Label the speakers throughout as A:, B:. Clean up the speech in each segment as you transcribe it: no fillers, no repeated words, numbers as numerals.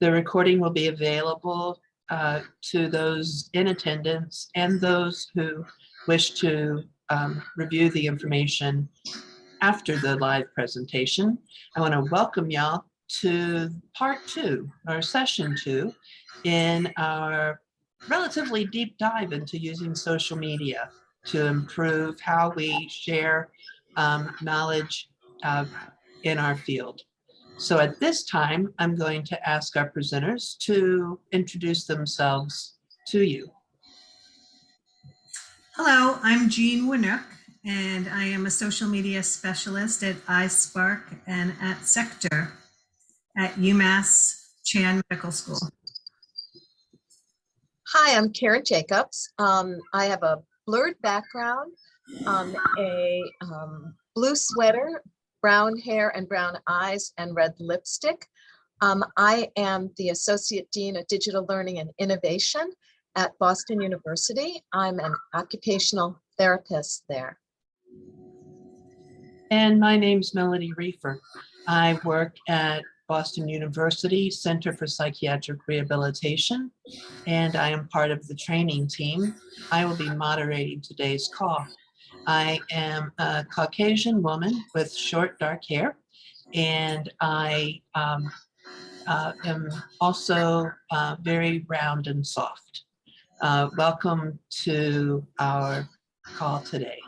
A: The recording will be available to those in attendance and those who wish to review the information after the live presentation. I want to welcome y'all to part 2, or session 2, in our relatively deep dive into using social media to improve how we share knowledge in our field. So at this time, I'm going to ask our presenters to introduce themselves to you.
B: Hello, I'm Jean Winook, and I am a social media specialist at iSpark and at CeKTER at UMass Chan Medical School.
C: Hi, I'm Karen Jacobs. I have a blurred background, a blue sweater, brown hair and brown eyes, and red lipstick. I am the Associate Dean of Digital Learning and Innovation at Boston University. I'm an occupational therapist there.
A: And my name's Melody Reefer. I work at Boston University Center for Psychiatric Rehabilitation, and I am part of the training team. I will be moderating today's call. I am a Caucasian woman with short dark hair, and I am also very round and soft. Welcome to our call today.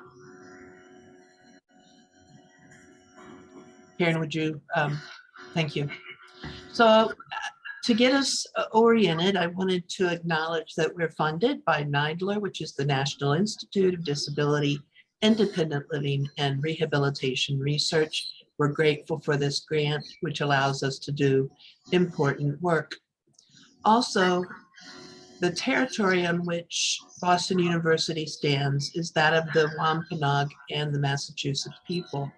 A: Karen, would you, thank you. So to get us oriented, I wanted to acknowledge that we're funded by NIDILRR, which is the National Institute of Disability, Independent Living and Rehabilitation Research. We're grateful for this grant, which allows us to do important work. Also, the territory on which Boston University stands is that of the Wampanoag and the Massachusetts people.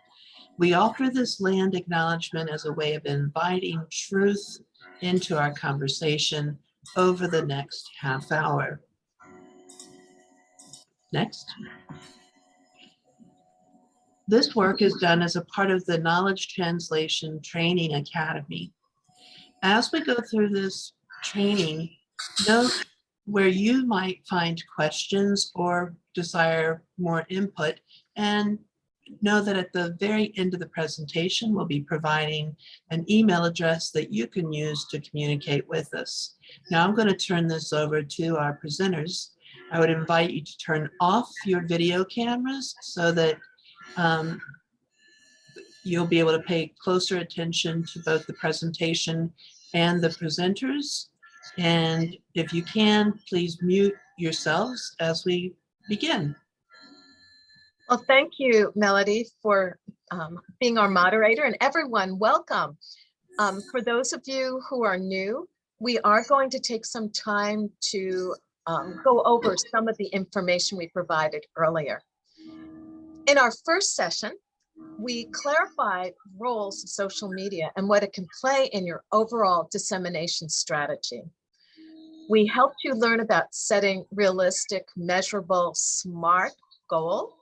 A: We offer this land acknowledgement as a way of inviting truth into our conversation over the next half hour. Next. This work is done as a part of the Knowledge Translation Training Academy. As we go through this training, note where you might find questions or desire more input, and know that at the very end of the presentation, we'll be providing an email address that you can use to communicate with us. Now I'm going to turn this over to our presenters. I would invite you to turn off your video cameras so that you'll be able to pay closer attention to both the presentation and the presenters. And if you can, please mute yourselves as we begin.
C: Well, thank you, Melody, for being our moderator, and everyone, welcome. For those of you who are new, we are going to take some time to go over some of the information we provided earlier. In our first session, we clarified roles of social media and what it can play in your overall dissemination strategy. We helped you learn about setting realistic, measurable, SMART goals,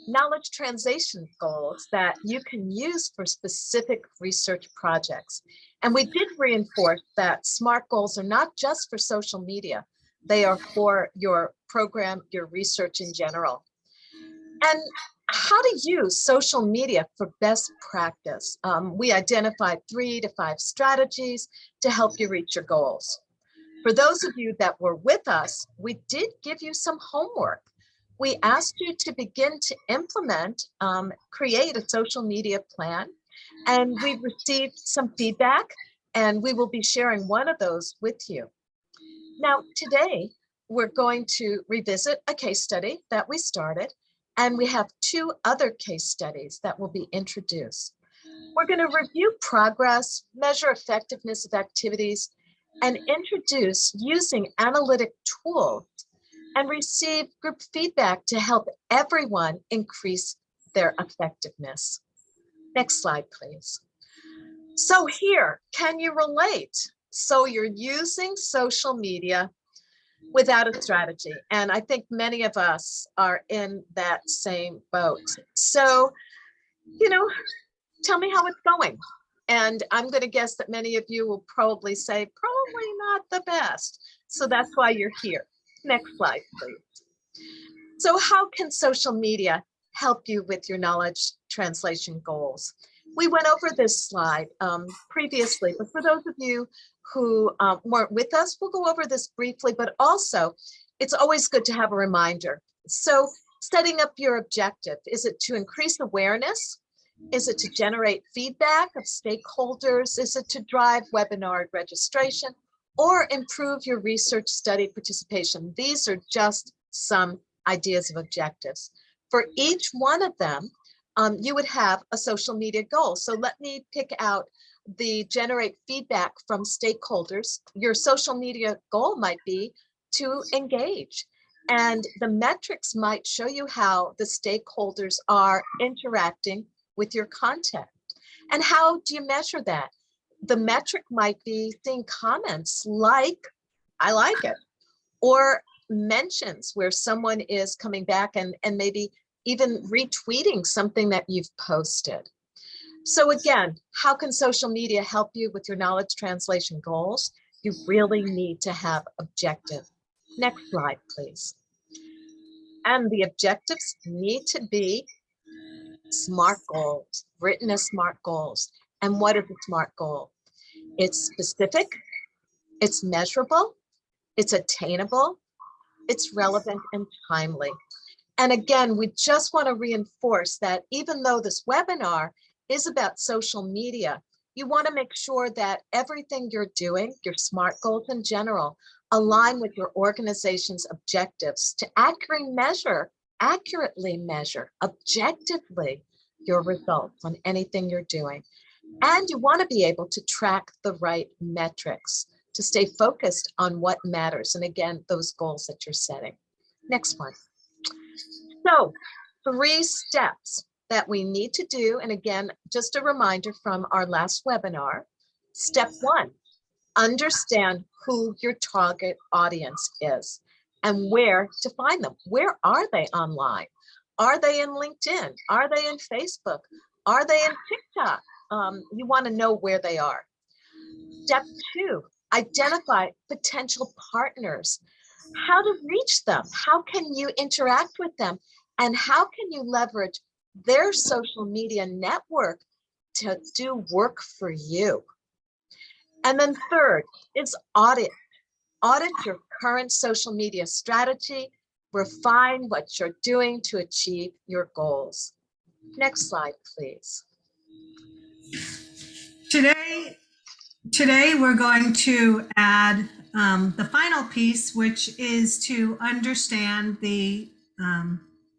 C: knowledge translation goals that you can use for specific research projects. And we did reinforce that SMART goals are not just for social media, they are for your program, your research in general. And how to use social media for best practice. We identified 3 to 5 strategies to help you reach your goals. For those of you that were with us, we did give you some homework. We asked you to begin to implement, create a social media plan, and we received some feedback, and we will be sharing one of those with you. Now, today, we're going to revisit a case study that we started, and we have 2 other case studies that will be introduced. We're going to review progress, measure effectiveness of activities, and introduce using analytic tools and receive group feedback to help everyone increase their effectiveness. Next slide, please. So here, can you relate? So you're using social media without a strategy. And I think many of us are in that same boat. So, you know, tell me how it's going. And I'm going to guess that many of you will probably say, probably not the best. So that's why you're here. Next slide, please. So how can social media help you with your knowledge translation goals? We went over this slide previously, but for those of you who weren't with us, we'll go over this briefly, but also it's always good to have a reminder. So setting up your objective, is it to increase awareness? Is it to generate feedback of stakeholders? Is it to drive webinar registration or improve your research study participation? These are just some ideas of objectives. For each one of them, you would have a social media goal. So let me pick out the generate feedback from stakeholders. Your social media goal might be to engage. And the metrics might show you how the stakeholders are interacting with your content. And how do you measure that? The metric might be seeing comments like, I like it, or mentions where someone is coming back and maybe even retweeting something that you've posted. So again, how can social media help you with your knowledge translation goals? You really need to have objectives. Next slide, please. And the objectives need to be SMART goals, written as SMART goals. And what is a SMART goal? It's specific, it's measurable, it's attainable, it's relevant and timely. And again, we just want to reinforce that even though this webinar is about social media, you want to make sure that everything you're doing, your SMART goals in general, align with your organization's objectives to accurately measure objectively your results on anything you're doing. And you want to be able to track the right metrics to stay focused on what matters. And again, those goals that you're setting. Next one. So 3 steps that we need to do. And again, just a reminder from our last webinar. Step 1, understand who your target audience is and where to find them. Where are they online? Are they in LinkedIn? Are they in Facebook? Are they in TikTok? You want to know where they are. Step 2, identify potential partners. How to reach them? How can you interact with them? And how can you leverage their social media network to do work for you? And then third is audit. Audit your current social media strategy. Refine what you're doing to achieve your goals. Next slide, please.
B: Today we're going to add the final piece, which is to understand the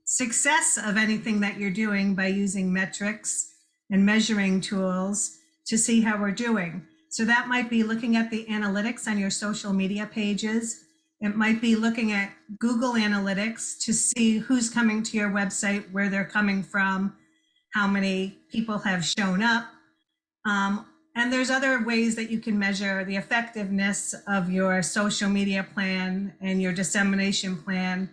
B: success of anything that you're doing by using metrics and measuring tools to see how we're doing. So that might be looking at the analytics on your social media pages. It might be looking at Google Analytics to see who's coming to your website, where they're coming from, how many people have shown up. And there's other ways that you can measure the effectiveness of your social media plan and your dissemination plan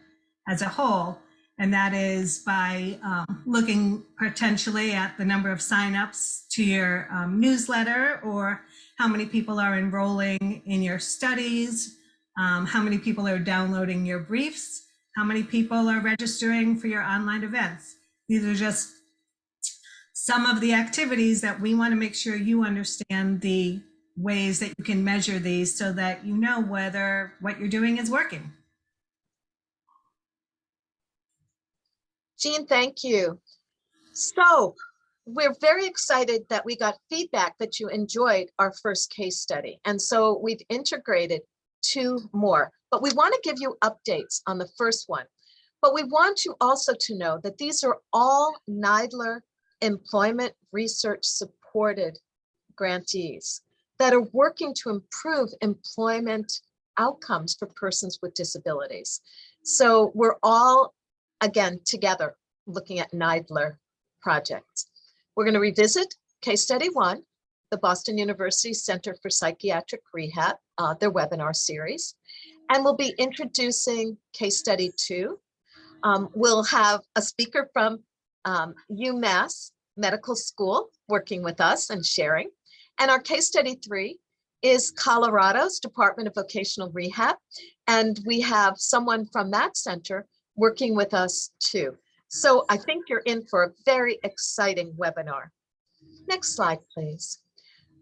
B: as a whole. And that is by looking potentially at the number of signups to your newsletter, or how many people are enrolling in your studies, how many people are downloading your briefs, how many people are registering for your online events. These are just some of the activities that we want to make sure you understand the ways that you can measure these so that you know whether what you're doing is working.
C: Jean, thank you. So we're very excited that we got feedback that you enjoyed our first case study. And so we've integrated 2 more, but we want to give you updates on the first one. But we want you also to know that these are all NIDILRR employment research supported grantees that are working to improve employment outcomes for persons with disabilities. So we're all, again, together looking at NIDILRR projects. We're going to revisit case study 1, the Boston University Center for Psychiatric Rehab, their webinar series. And we'll be introducing case study 2. We'll have a speaker from UMass Medical School working with us and sharing. And our case study 3 is Colorado's Department of Vocational Rehab. And we have someone from that center working with us too. So I think you're in for a very exciting webinar. Next slide, please.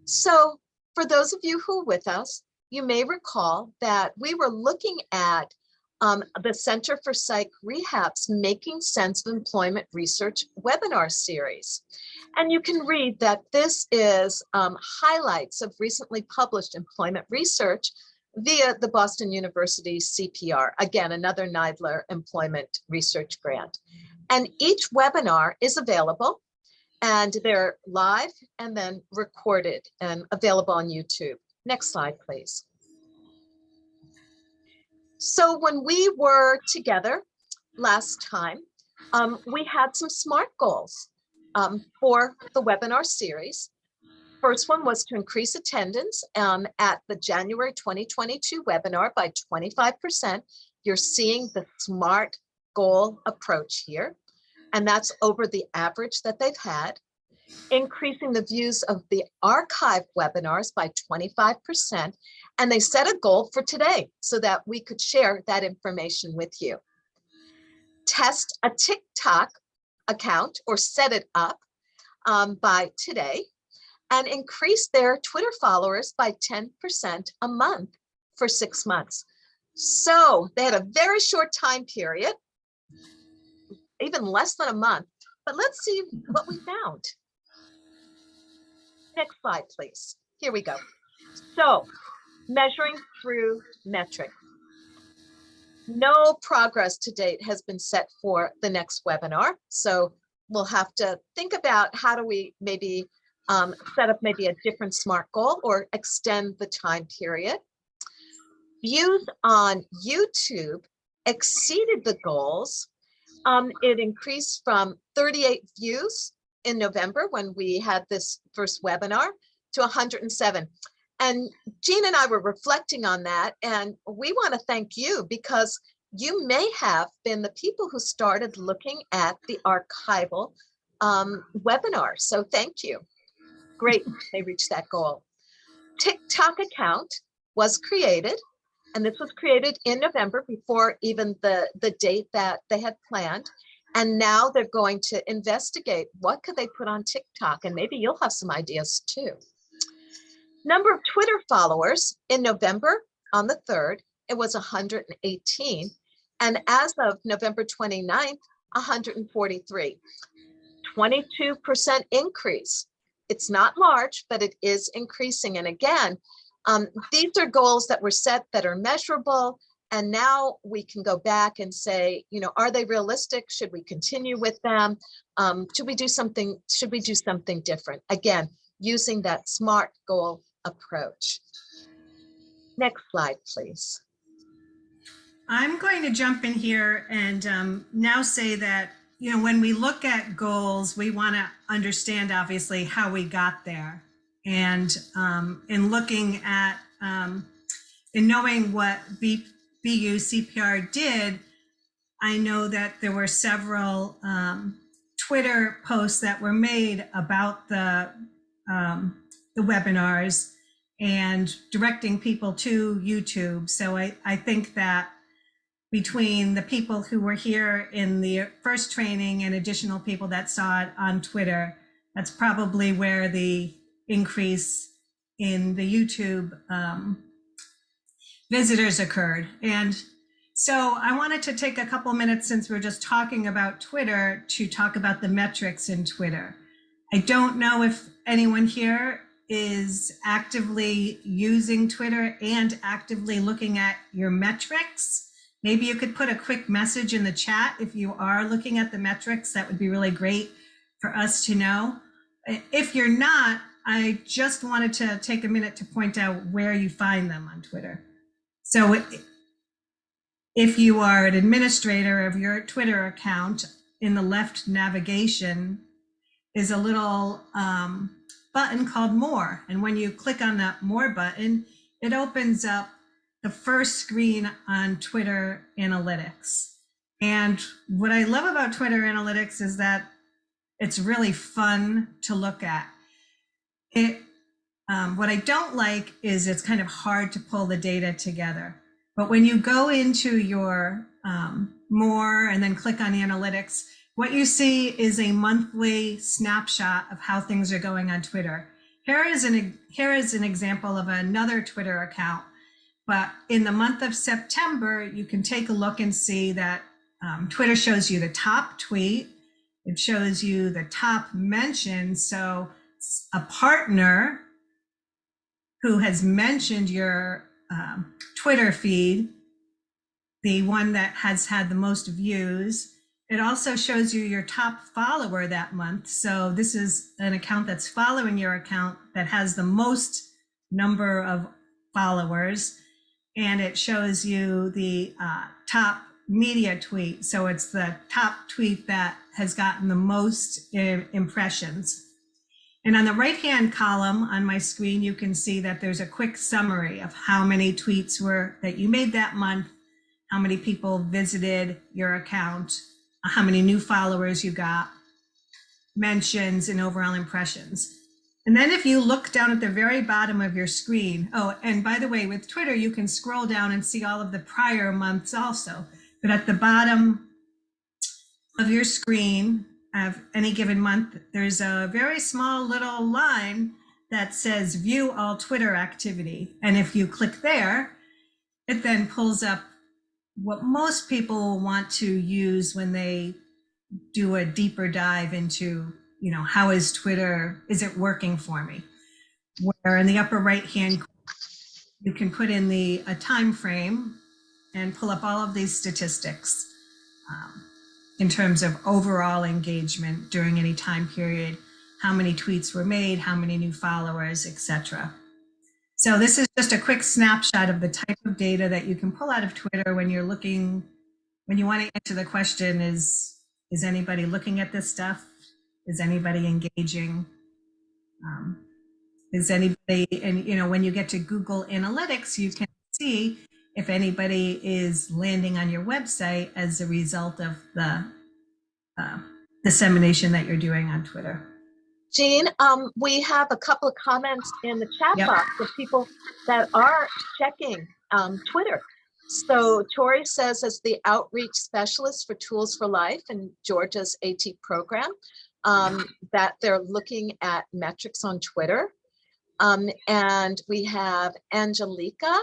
C: So for those of you who are with us, you may recall that we were looking at the Center for Psych Rehab's Making Sense of Employment Research webinar series. And you can read that this is highlights of recently published employment research via the Boston University CPR, again, another NIDILRR employment research grant. And each webinar is available, and they're live and then recorded and available on YouTube. Next slide, please. So when we were together last time, we had some SMART goals for the webinar series. First one was to increase attendance at the January 2022 webinar by 25%. You're seeing the SMART goal approach here, and that's over the average that they've had. Increasing the views of the archive webinars by 25. And they set a goal for today so that we could share that information with you. Test a TikTok account or set it up by today, and increase their Twitter followers by 10% a month for 6 months. So they had a very short time period, even less than a month, but let's see what we found. Next slide, please. Here we go. So measuring through metrics. No progress to date has been set for the next webinar. So we'll have to think about how do we maybe set up maybe a different SMART goal or extend the time period. Views on YouTube exceeded the goals. It increased from 38 views in November when we had this first webinar to 107. And Jean and I were reflecting on that, and we want to thank you because you may have been the people who started looking at the archival webinar. So thank you. Great, they reached that goal. TikTok account was created, and this was created in November before even the date that they had planned. And now they're going to investigate what could they put on TikTok, and maybe you'll have some ideas too. Number of Twitter followers in November on the 3rd, it was 118. And as of November 29th, 143, 22% increase. It's not large, but it is increasing. And again, these are goals that were set that are measurable. And now we can go back and say, you know, are they realistic? Should we continue with them? Should we do something different? Again, using that SMART goal approach. Next slide, please.
B: I'm going to jump in here and now say that, you know, when we look at goals, we want to understand obviously how we got there. And in looking at, in knowing what BU CPR did, I know that there were several Twitter posts that were made about the webinars and directing people to YouTube. So I think that between the people who were here in the first training and additional people that saw it on Twitter, that's probably where the increase in the YouTube visitors occurred. And so I wanted to take a couple minutes, since we're just talking about Twitter, to talk about the metrics in Twitter. I don't know if anyone here is actively using Twitter and actively looking at your metrics. Maybe you could put a quick message in the chat if you are looking at the metrics. That would be really great for us to know. If you're not, I just wanted to take a minute to point out where you find them on Twitter. So if you are an administrator of your Twitter account, in the left navigation is a little button called More. And when you click on that More button, it opens up the first screen on Twitter Analytics. And what I love about Twitter Analytics is that it's really fun to look at. It What I don't like is it's kind of hard to pull the data together. But when you go into your more and then click on analytics, what you see is a monthly snapshot of how things are going on Twitter. Here is an example of another Twitter account. But in the month of September, you can take a look and see that Twitter shows you the top tweet. It shows you the top mention. So a partner who has mentioned your Twitter feed, the one that has had the most views. It also shows you your top follower that month. So this is an account that's following your account that has the most number of followers. And it shows you the top media tweet. So it's the top tweet that has gotten the most impressions. And on the right-hand column on my screen, you can see that there's a quick summary of how many tweets were that you made that month, how many people visited your account, how many new followers you got, mentions, and overall impressions. And then if you look down at the very bottom of your screen, oh, and by the way, with Twitter, you can scroll down and see all of the prior months also. But at the bottom of your screen of any given month, there's a very small little line that says view all Twitter activity. And if you click there, it then pulls up what most people want to use when they do a deeper dive into, you know, how is Twitter, is it working for me? Where in the upper right hand, you can put in a time frame and pull up all of these statistics in terms of overall engagement during any time period, how many tweets were made, how many new followers, etc. So this is just a quick snapshot of the type of data that you can pull out of Twitter when you're looking, when you want to answer the question, is anybody looking at this stuff? Is anybody engaging? Is anybody, and you know, when you get to Google Analytics, you can see if anybody is landing on your website as a result of the dissemination that you're doing on Twitter.
C: Jean, we have a couple of comments in the chat
B: Yep.
C: box of people that are checking Twitter. So Tori says, as the outreach specialist for Tools for Life in Georgia's AT program, that they're looking at metrics on Twitter. And we have Angelica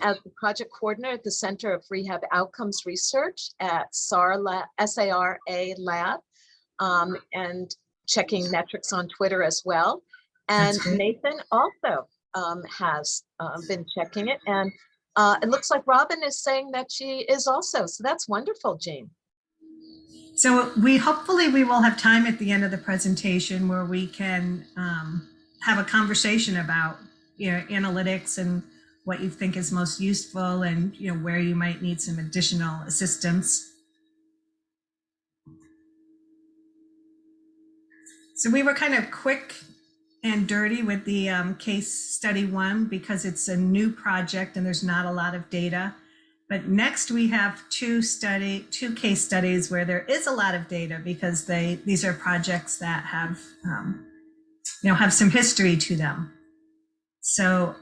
C: as the project coordinator at the Center of Rehab Outcomes Research at SARA Lab, and checking metrics on Twitter as well. And Nathan also has been checking it. And it looks like Robin is saying that she is also. So that's wonderful, Jean.
B: So hopefully we will have time at the end of the presentation where we can have a conversation about, you know, analytics and what you think is most useful and, you know, where you might need some additional assistance. So we were kind of quick and dirty with the case study one because it's a new project and there's not a lot of data. But next we have two case studies where there is a lot of data because these are projects that have, you know, have some history to them. So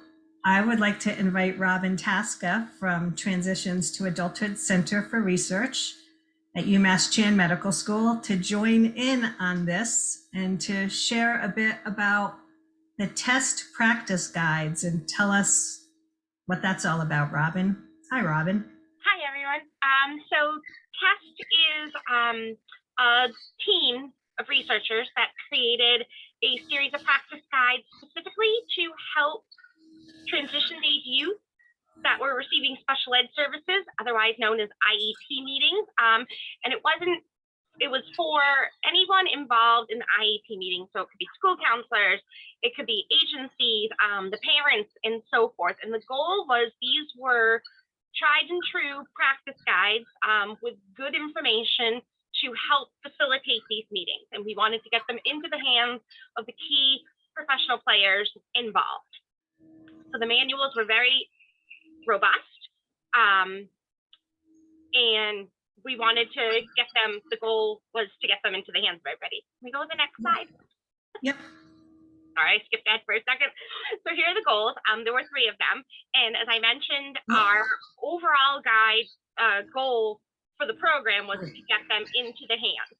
B: I would like to invite Robin Tasca from Transitions to Adulthood Center for Research at UMass Chan Medical School to join in on this and to share a bit about the test practice guides and tell us what that's all about. Robin. Hi, Robin.
D: Hi, everyone. So TEST is a team of researchers that created a series of practice guides specifically to help transition age youth that were receiving special ed services, otherwise known as IEP meetings. And it was for anyone involved in the IEP meeting. So it could be school counselors, it could be agencies, the parents, and so forth. And the goal was these were tried and true practice guides with good information to help facilitate these meetings. And we wanted to get them into the hands of the key professional players involved. So the manuals were very robust, and we wanted to get them, the goal was to get them into the hands of everybody. Can we go to the next slide?
B: Yep.
D: sorry, I skipped ahead for a second. So here are the goals. There were 3 of them. And as I mentioned, our overall guide goal for the program was to get them into the hands.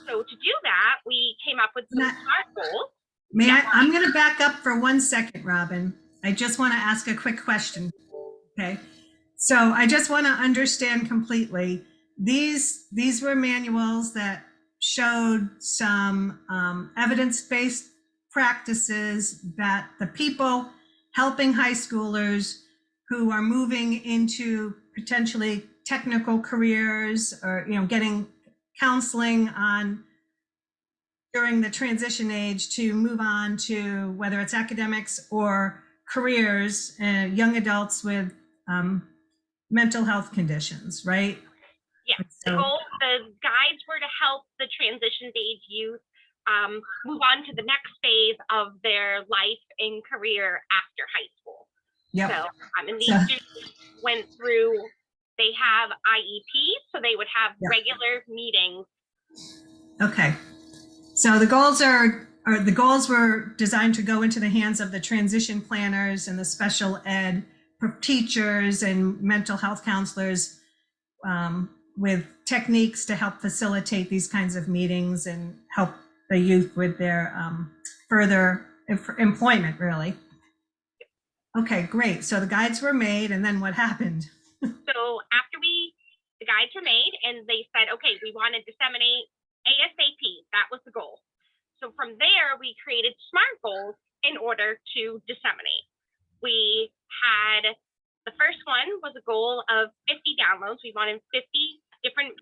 D: So to do that, we came up with some SMART goals.
B: I'm going to back up for 1 second, Robin. I just want to ask a quick question. Okay. So I just want to understand completely. These were manuals that showed some evidence-based practices that the people helping high schoolers who are moving into potentially technical careers or, getting counseling on during the transition age to move on to whether it's academics or careers, young adults with mental health conditions, right?
D: Yeah, the guides were to help the transition age youth move on to the next phase of their life and career after high school.
B: Yep.
D: So, and these students went through, they have IEPs, so they would have regular meetings.
B: Okay. So the goals were designed to go into the hands of the transition planners and the special ed teachers and mental health counselors with techniques to help facilitate these kinds of meetings and help the youth with their further employment, really. Okay, great. So the guides were made, and then what happened?
D: So after the guides were made, and they said, okay, we want to disseminate ASAP. That was the goal. So from there, we created SMART goals in order to disseminate. We had, the first one was a goal of 50 downloads. We wanted 50 different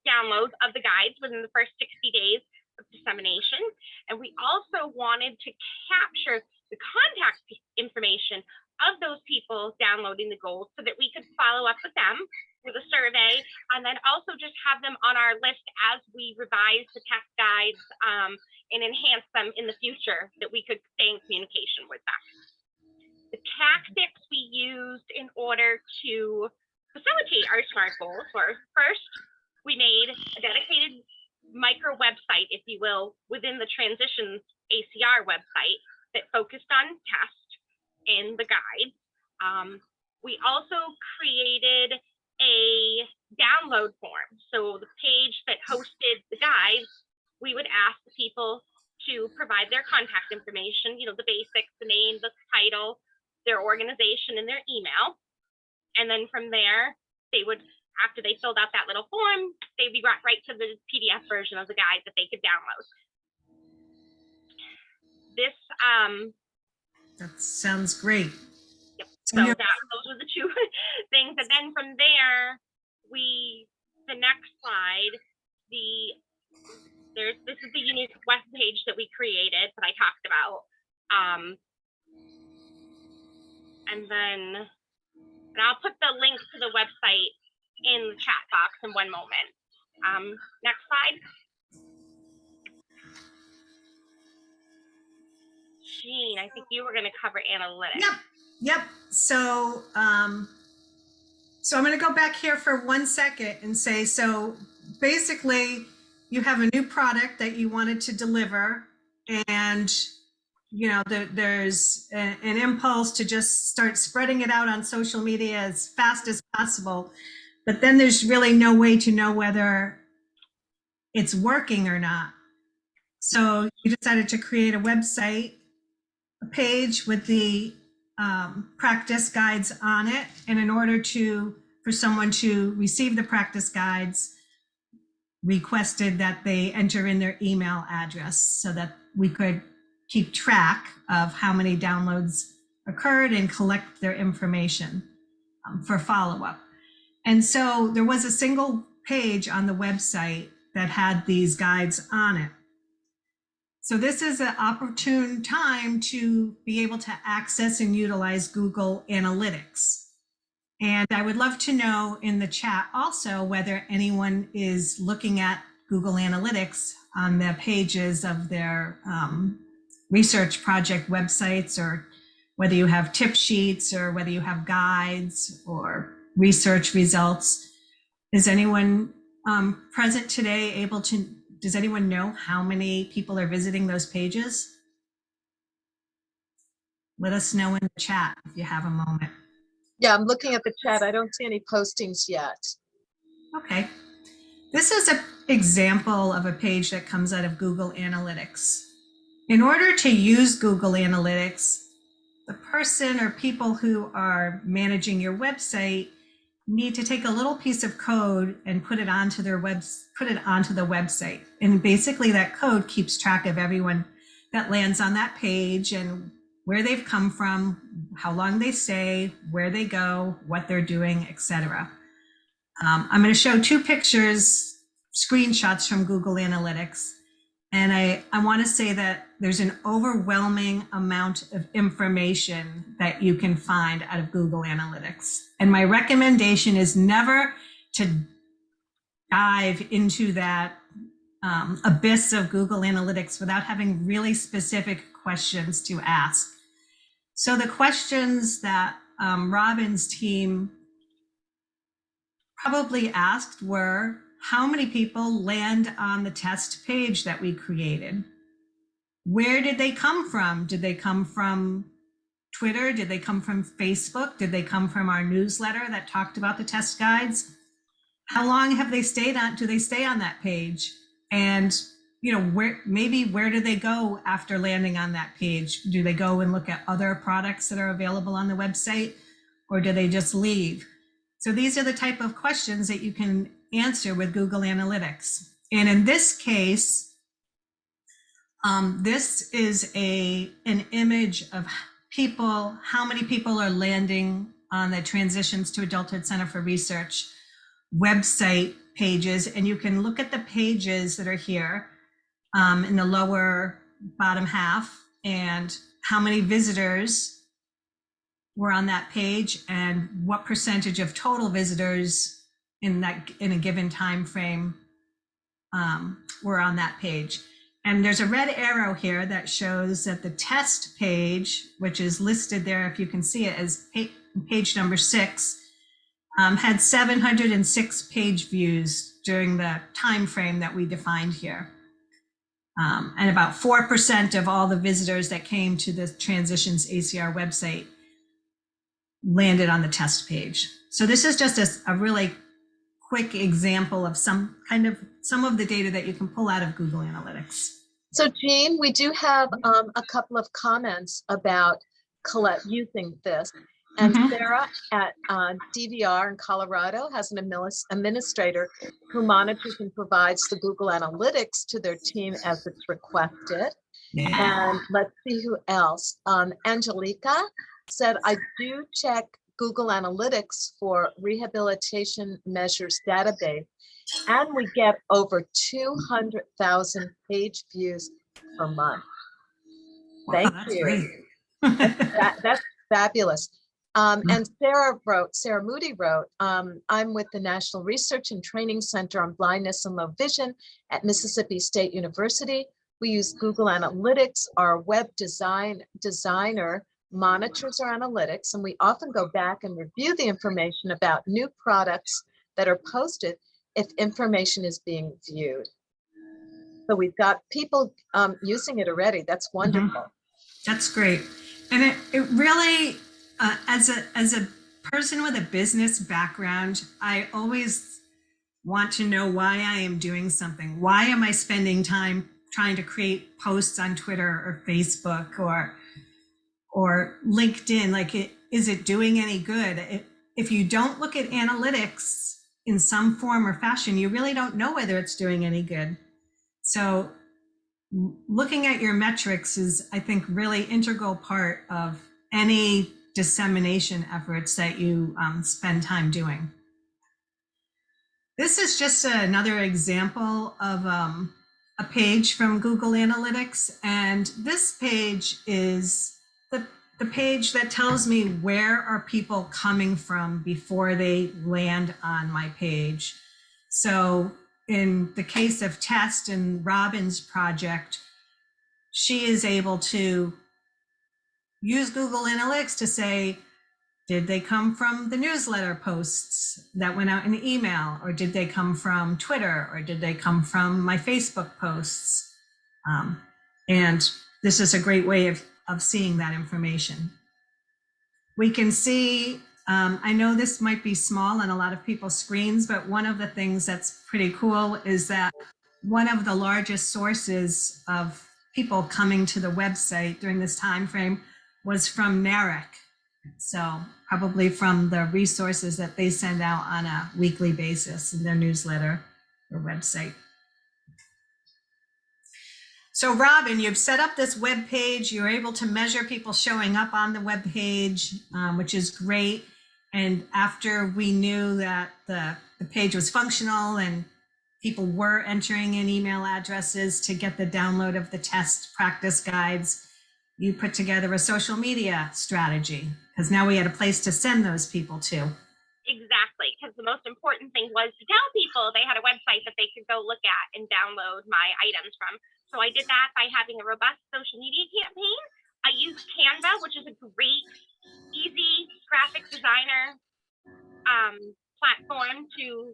D: downloads of the guides within the first 60 days of dissemination. And we also wanted to capture the contact information of those people downloading the goals so that we could follow up with them with a survey, and then also just have them on our list as we revise the test guides and enhance them in the future, that we could stay in communication with them. The tactics we used in order to facilitate our SMART goals were, first, we made a dedicated micro website, if you will, within the Transitions ACR website that focused on tests in the guides. We also created a download form. So the page that hosted the guides, we would ask the people to provide their contact information, the basics, the name, the title, their organization, and their email. And then from there, they would, after they filled out that little form, they'd be brought right to the PDF version of the guide that they could download. This
B: that sounds great.
D: Yep. So those were the 2 things. And then from there, the next slide, this is the unique web page that we created that I talked about. And I'll put the link to the website in the chat box in one moment. Next slide. Jean, I think you were going to cover analytics.
B: Yep. So, so I'm going to go back here for 1 second and say, so basically you have a new product that you wanted to deliver, and there's an impulse to just start spreading it out on social media as fast as possible, but then there's really no way to know whether it's working or not. So you decided to create a website, a page with the practice guides on it, and in order for someone to receive the practice guides, requested that they enter in their email address so that we could keep track of how many downloads occurred and collect their information for follow-up. And so there was a single page on the website that had these guides on it. So this is an opportune time to be able to access and utilize Google Analytics. And I would love to know in the chat also whether anyone is looking at Google Analytics on the pages of their research project websites, or whether you have tip sheets, or whether you have guides or research results. Is anyone present today able to, does anyone know how many people are visiting those pages? let us know in the chat if you have a moment.
C: Yeah, I'm looking at the chat. I don't see any postings yet.
B: Okay. This is an example of a page that comes out of Google Analytics. In order to use Google Analytics, the person or people who are managing your website need to take a little piece of code and put it onto the website. And basically that code keeps track of everyone that lands on that page and where they've come from, how long they stay, where they go, what they're doing, etc. I'm going to show two pictures, screenshots from Google Analytics. And I want to say that there's an overwhelming amount of information that you can find out of Google Analytics. And my recommendation is never to dive into that abyss of Google Analytics without having really specific questions to ask. So the questions that Robin's team probably asked were, how many people land on the test page that we created? Where did they come from? Did they come from Twitter? Did they come from Facebook? Did they come from our newsletter that talked about the test guides? How long have they stayed on? Do they stay on that page? And where do they go after landing on that page? Do they go and look at other products that are available on the website, or do they just leave? So these are the type of questions that you can answer with Google Analytics. And in this case, this is an image of people, how many people are landing on the Transitions to Adulthood Center for Research website pages. And you can look at the pages that are here in the lower bottom half and how many visitors were on that page and what percentage of total visitors in a given time frame were on that page. And there's a red arrow here that shows that the test page, which is listed there, if you can see it, as page number 6, had 706 page views during the time frame that we defined here. And about 4% of all the visitors that came to the Transitions ACR website landed on the test page. So this is just a really quick example of some of the data that you can pull out of Google Analytics.
C: So Jean, we do have a couple of comments about Colette using this. And Sarah at DVR in Colorado has an administrator who monitors and provides the Google Analytics to their team as it's requested.
B: Yeah.
C: And let's see who else. Angelica said, I do check Google Analytics for rehabilitation measures database, and we get over 200,000 page views per month. Thank you. That's fabulous. And Sarah Moody wrote, I'm with the National Research and Training Center on Blindness and Low Vision at Mississippi State University. We use Google Analytics. Our web designer monitors our analytics, and we often go back and review the information about new products that are posted if information is being viewed. So we've got people using it already. That's wonderful.
B: That's great. And it really, as a person with a business background, I always want to know why I am doing something. Why am I spending time trying to create posts on Twitter or Facebook or LinkedIn? Like, is it doing any good? If you don't look at analytics in some form or fashion, you really don't know whether it's doing any good. So looking at your metrics is, I think, really integral part of any dissemination efforts that you spend time doing. This is just another example of a page from Google Analytics. And this page is the page that tells me where are people coming from before they land on my page. So in the case of Test and Robin's project, she is able to use Google Analytics to say, did they come from the newsletter posts that went out in email, or did they come from Twitter, or did they come from my Facebook posts? And this is a great way of of seeing that information. We can see, I know this might be small on a lot of people's screens, but one of the things that's pretty cool is that one of the largest sources of people coming to the website during this time frame was from NARIC. So probably from the resources that they send out on a weekly basis in their newsletter or website. So Robin, you've set up this web page. You're able to measure people showing up on the web page, which is great. And after we knew that the page was functional and people were entering in email addresses to get the download of the test practice guides, you put together a social media strategy, because now we had a place to send those people to.
D: Exactly, because the most important thing was to tell people they had a website that they could go look at and download my items from. So I did that by having a robust social media campaign. I used Canva, which is a great, easy graphic designer platform to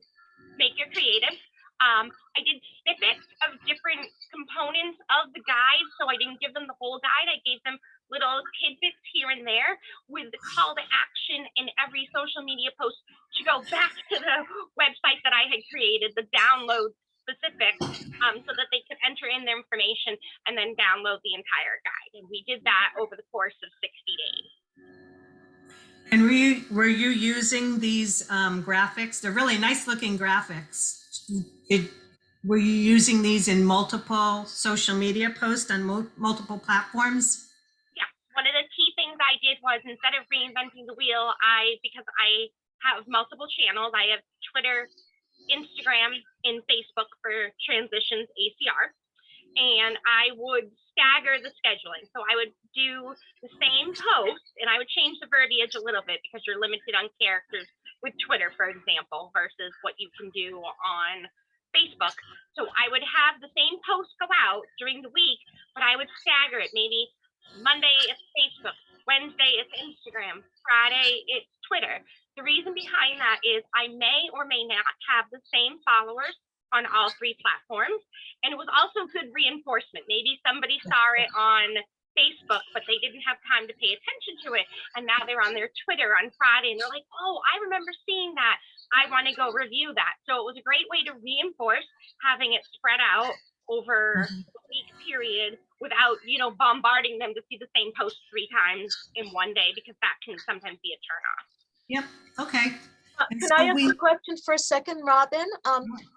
D: make your creative. I did snippets of different components of the guide, so I didn't give them the whole guide. I gave them little tidbits here and there with the call to action in every social media post to go back to the website that I had created, the download specific, so that they could enter in their information and then download the entire guide. And we did that over the course of 60 days.
B: And were you using these graphics? They're really nice looking graphics. Were you using these in multiple social media posts on multiple platforms?
D: Yeah, one of the key things I did was, instead of reinventing the wheel, because I have multiple channels, I have Twitter, Instagram, and Facebook for transitions ACR, and I would stagger the scheduling. So I would do the same post, and I would change the verbiage a little bit because you're limited on characters with Twitter, for example, versus what you can do on Facebook. So I would have the same post go out during the week, but I would stagger it. Maybe Monday it's Facebook, Wednesday it's Instagram, Friday it's Twitter. The reason behind that is I may or may not have the same followers on all three platforms. And it was also good reinforcement. Maybe somebody saw it on Facebook, but they didn't have time to pay attention to it. And now they're on their Twitter on Friday and they're like, oh, I remember seeing that. I want to go review that. So it was a great way to reinforce having it spread out over a week period without, bombarding them to see the same post 3 times in one day, because that can sometimes be a turnoff.
B: Yep. Okay.
C: Can I ask a question for a second, Robin?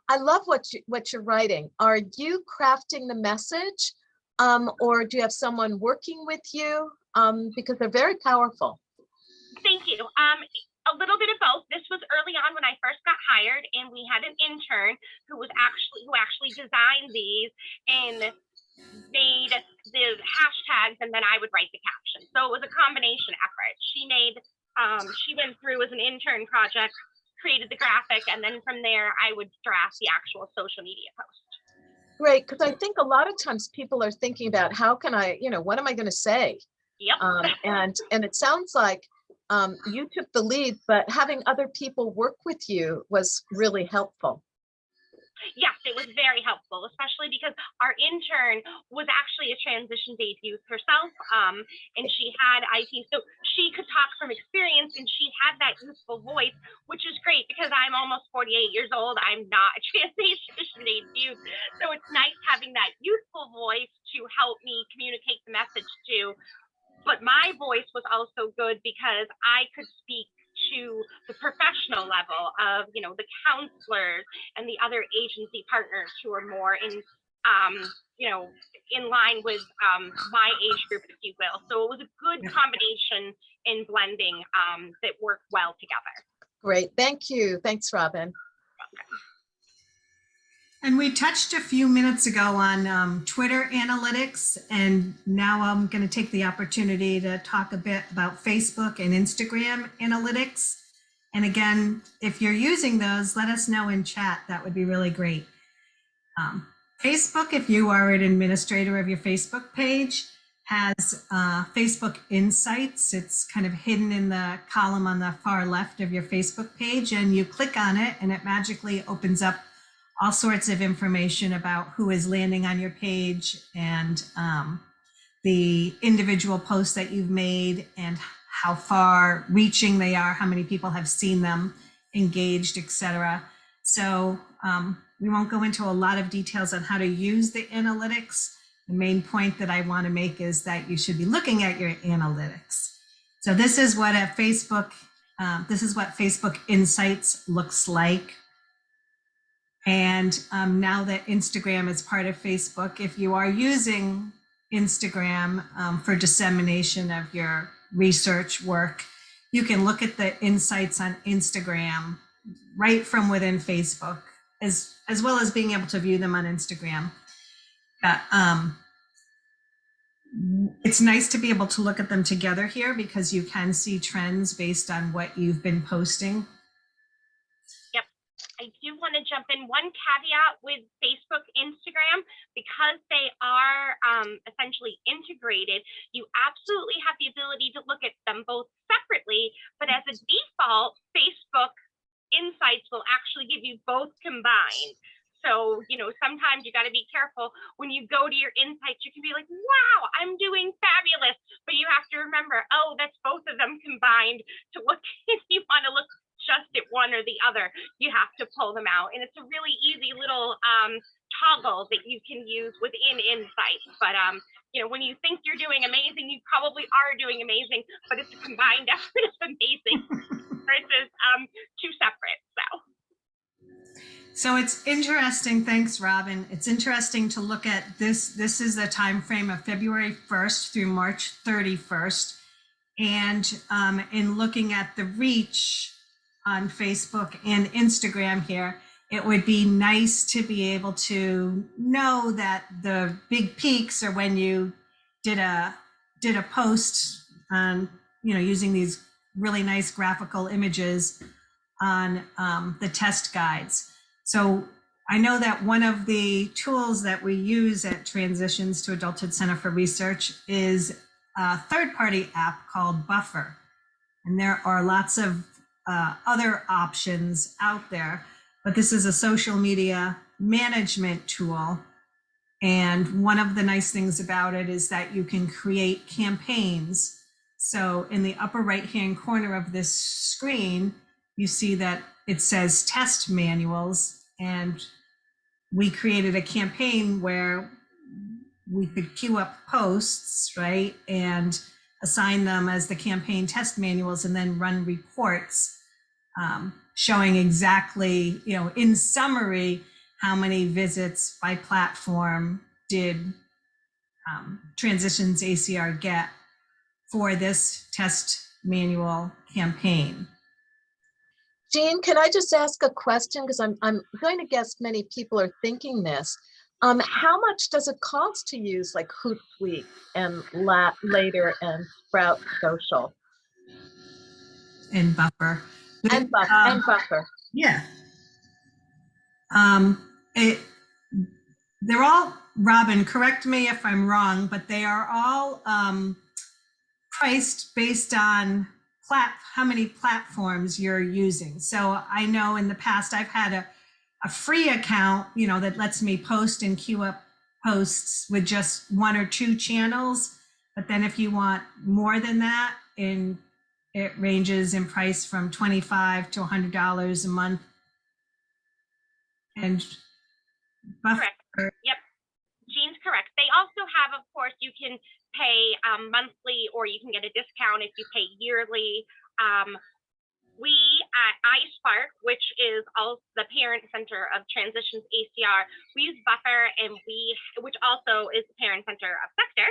C: I love what you're writing. Are you crafting the message, or do you have someone working with you? Because they're very powerful.
D: Thank you. A little bit of both. This was early on when I first got hired, and we had an intern who actually designed these and made the hashtags, and then I would write the caption. So it was a combination effort. She went through as an intern project, created the graphic, and then from there I would draft the actual social media post.
C: Great, because I think a lot of times people are thinking about how can I, what am I going to say?
D: Yep.
C: And it sounds like you took the lead, but having other people work with you was really helpful.
D: Yes, it was very helpful, especially because our intern was actually a transition-based youth herself, and she had IT, so she could talk from experience, and she had that youthful voice, which is great because I'm almost 48 years old. I'm not a transition-based youth, so it's nice having that youthful voice to help me communicate the message to. But my voice was also good because I could speak to the professional level of, the counselors and the other agency partners who are more in line with my age group, if you will. So it was a good combination in blending that worked well together.
C: Great. Thank you. Thanks, Robin.
D: Okay.
B: And we touched a few minutes ago on Twitter analytics, and now I'm going to take the opportunity to talk a bit about Facebook and Instagram analytics. And again, if you're using those, let us know in chat. That would be really great. Facebook, if you are an administrator of your Facebook page, has Facebook Insights. It's kind of hidden in the column on the far left of your Facebook page, and you click on it and it magically opens up all sorts of information about who is landing on your page and the individual posts that you've made and how far reaching they are, how many people have seen them, engaged, etc. So we won't go into a lot of details on how to use the analytics. The main point that I want to make is that you should be looking at your analytics. So this is what Facebook Insights looks like. And now that Instagram is part of Facebook, if you are using Instagram for dissemination of your research work, you can look at the insights on Instagram right from within Facebook, as well as being able to view them on Instagram. It's nice to be able to look at them together here because you can see trends based on what you've been posting.
D: Yep. I do want to jump in. One caveat with Facebook, Instagram, because they are essentially integrated, you absolutely have the ability to look at them both separately, but as a default, Facebook Insights will actually give you both combined. So, sometimes you got to be careful when you go to your insights. You can be like, wow, I'm doing fabulous. But you have to remember, oh, that's both of them combined. To look, if you want to look just at one or the other, you have to pull them out. And it's a really easy little toggle that you can use within insights. But, when you think you're doing amazing, you probably are doing amazing, but it's a combined effort of amazing versus two separate.
B: So it's interesting. Thanks, Robin. It's interesting to look at this. This is a time frame of February 1st through March 31st. And in looking at the reach on Facebook and Instagram here, it would be nice to be able to know that the big peaks are when you did a post on, using these really nice graphical images on the test guides. So I know that one of the tools that we use at Transitions to Adulthood Center for Research is a third-party app called Buffer. And there are lots of other options out there, but this is a social media management tool. And one of the nice things about it is that you can create campaigns. So in the upper right-hand corner of this screen, you see that it says test manuals. And we created a campaign where we could queue up posts, right, and assign them as the campaign test manuals and then run reports showing exactly, in summary, how many visits by platform did Transitions ACR get for this test manual campaign.
C: Jean, can I just ask a question? Because I'm going to guess many people are thinking this. How much does it cost to use like Hootsuite and Later and Sprout Social?
B: And Buffer.
C: And Buffer.
B: Yeah. They're all, Robin, correct me if I'm wrong, but they are all priced based on how many platforms you're using. So I know in the past I've had a free account, that lets me post and queue up posts with just one or two channels. But then if you want more than that, it ranges in price from $25 to $100 a month. And Buffer.
D: Correct. Yep. Jean's correct. They also have, of course, you can pay monthly, or you can get a discount if you pay yearly. We at iSpark, which is also the parent center of Transitions ACR, we use Buffer, and which also is the parent center of CeKTER,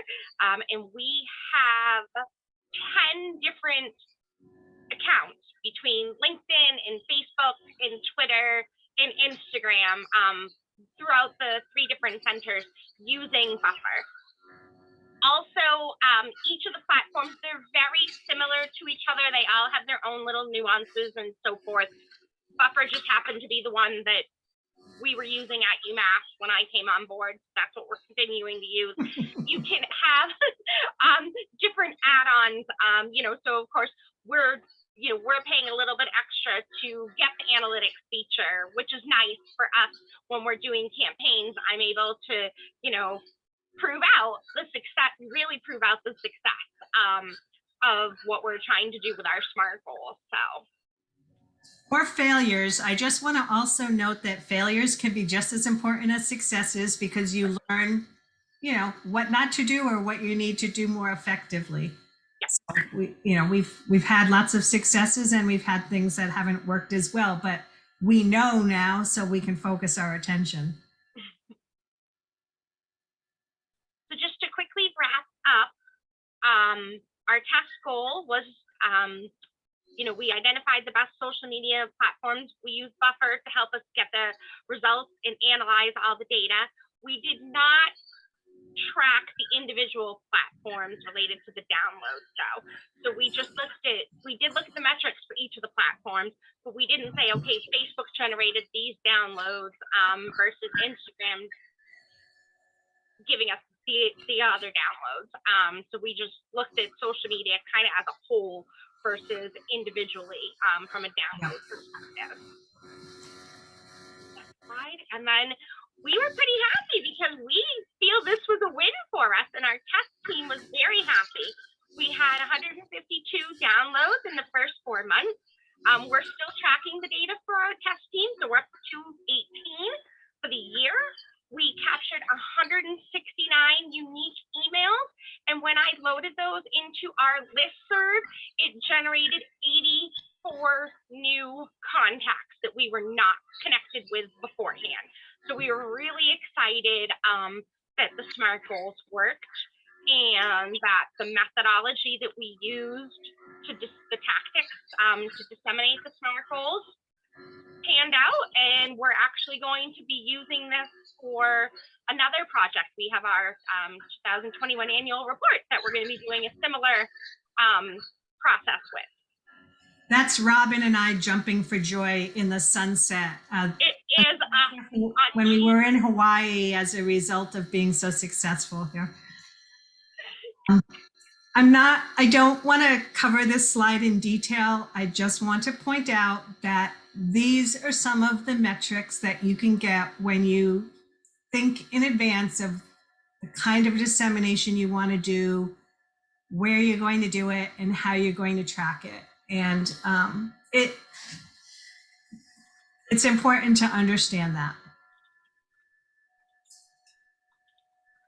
D: and we have 10 different accounts between LinkedIn and Facebook and Twitter and Instagram throughout the 3 different centers using Buffer. Also, each of the platforms, they're very similar to each other. They all have their own little nuances and so forth. Buffer just happened to be the one that we were using at UMass when I came on board. That's what we're continuing to use. You can have different add-ons, so of course we're paying a little bit extra to get the analytics feature, which is nice for us when we're doing campaigns. I'm able to, prove out the success, really prove out the success of what we're trying to do with our SMART goals. So.
B: Or failures. I just want to also note that failures can be just as important as successes, because you learn, you know, what not to do or what you need to do more effectively. So we've had lots of successes and we've had things that haven't worked as well, but we know now, so we can focus our attention.
D: So just to quickly wrap up, our test goal was, we identified the best social media platforms. We used Buffer to help us get the results and analyze all the data. We did not track the individual platforms related to the downloads, though. So we did look at the metrics for each of the platforms, but we didn't say, okay, Facebook generated these downloads versus Instagram giving us the other downloads. So we just looked at social media kind of as a whole versus individually from a download perspective. Next slide. And then we were pretty happy because we feel this was a win for us, and our test team was very happy. We had 152 downloads in the first 4 months. We're still tracking the data for our test team, so we're up to 218 for the year. We captured 169 unique emails, and when I loaded those into our listserv, it generated 84 new contacts that we were not connected with beforehand. So we were really excited that the SMART goals worked, and that the methodology that we used the tactics to disseminate the SMART goals panned out, and we're actually going to be using this for another project. We have our 2021 annual report that we're going to be doing a similar process with.
B: That's Robin and I jumping for joy in the sunset.
D: It is
B: when we were in Hawaii as a result of being so successful here. I don't want to cover this slide in detail. I just want to point out that these are some of the metrics that you can get when you think in advance of the kind of dissemination you want to do, where you're going to do it, and how you're going to track it. And it's important to understand that.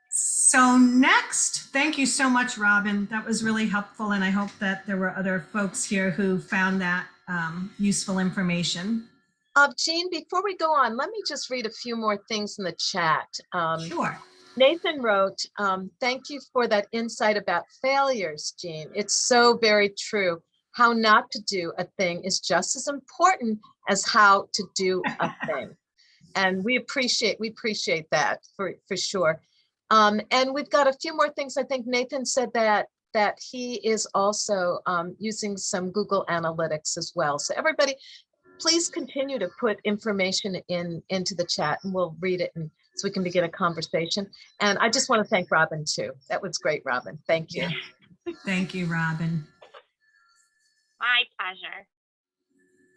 B: So next, thank you so much, Robin. That was really helpful, and I hope that there were other folks here who found that useful information.
C: Jean, before we go on, let me just read a few more things in the chat.
B: Sure.
C: Nathan wrote, thank you for that insight about failures, Jean. It's so very true. How not to do a thing is just as important as how to do a thing. And we appreciate that for sure. And we've got a few more things. I think Nathan said that he is also using some Google Analytics as well. So everybody, please continue to put information into the chat, and we'll read it, and so we can begin a conversation. And I just want to thank Robin too. That was great, Robin. Thank you.
B: Thank you, Robin.
D: My pleasure.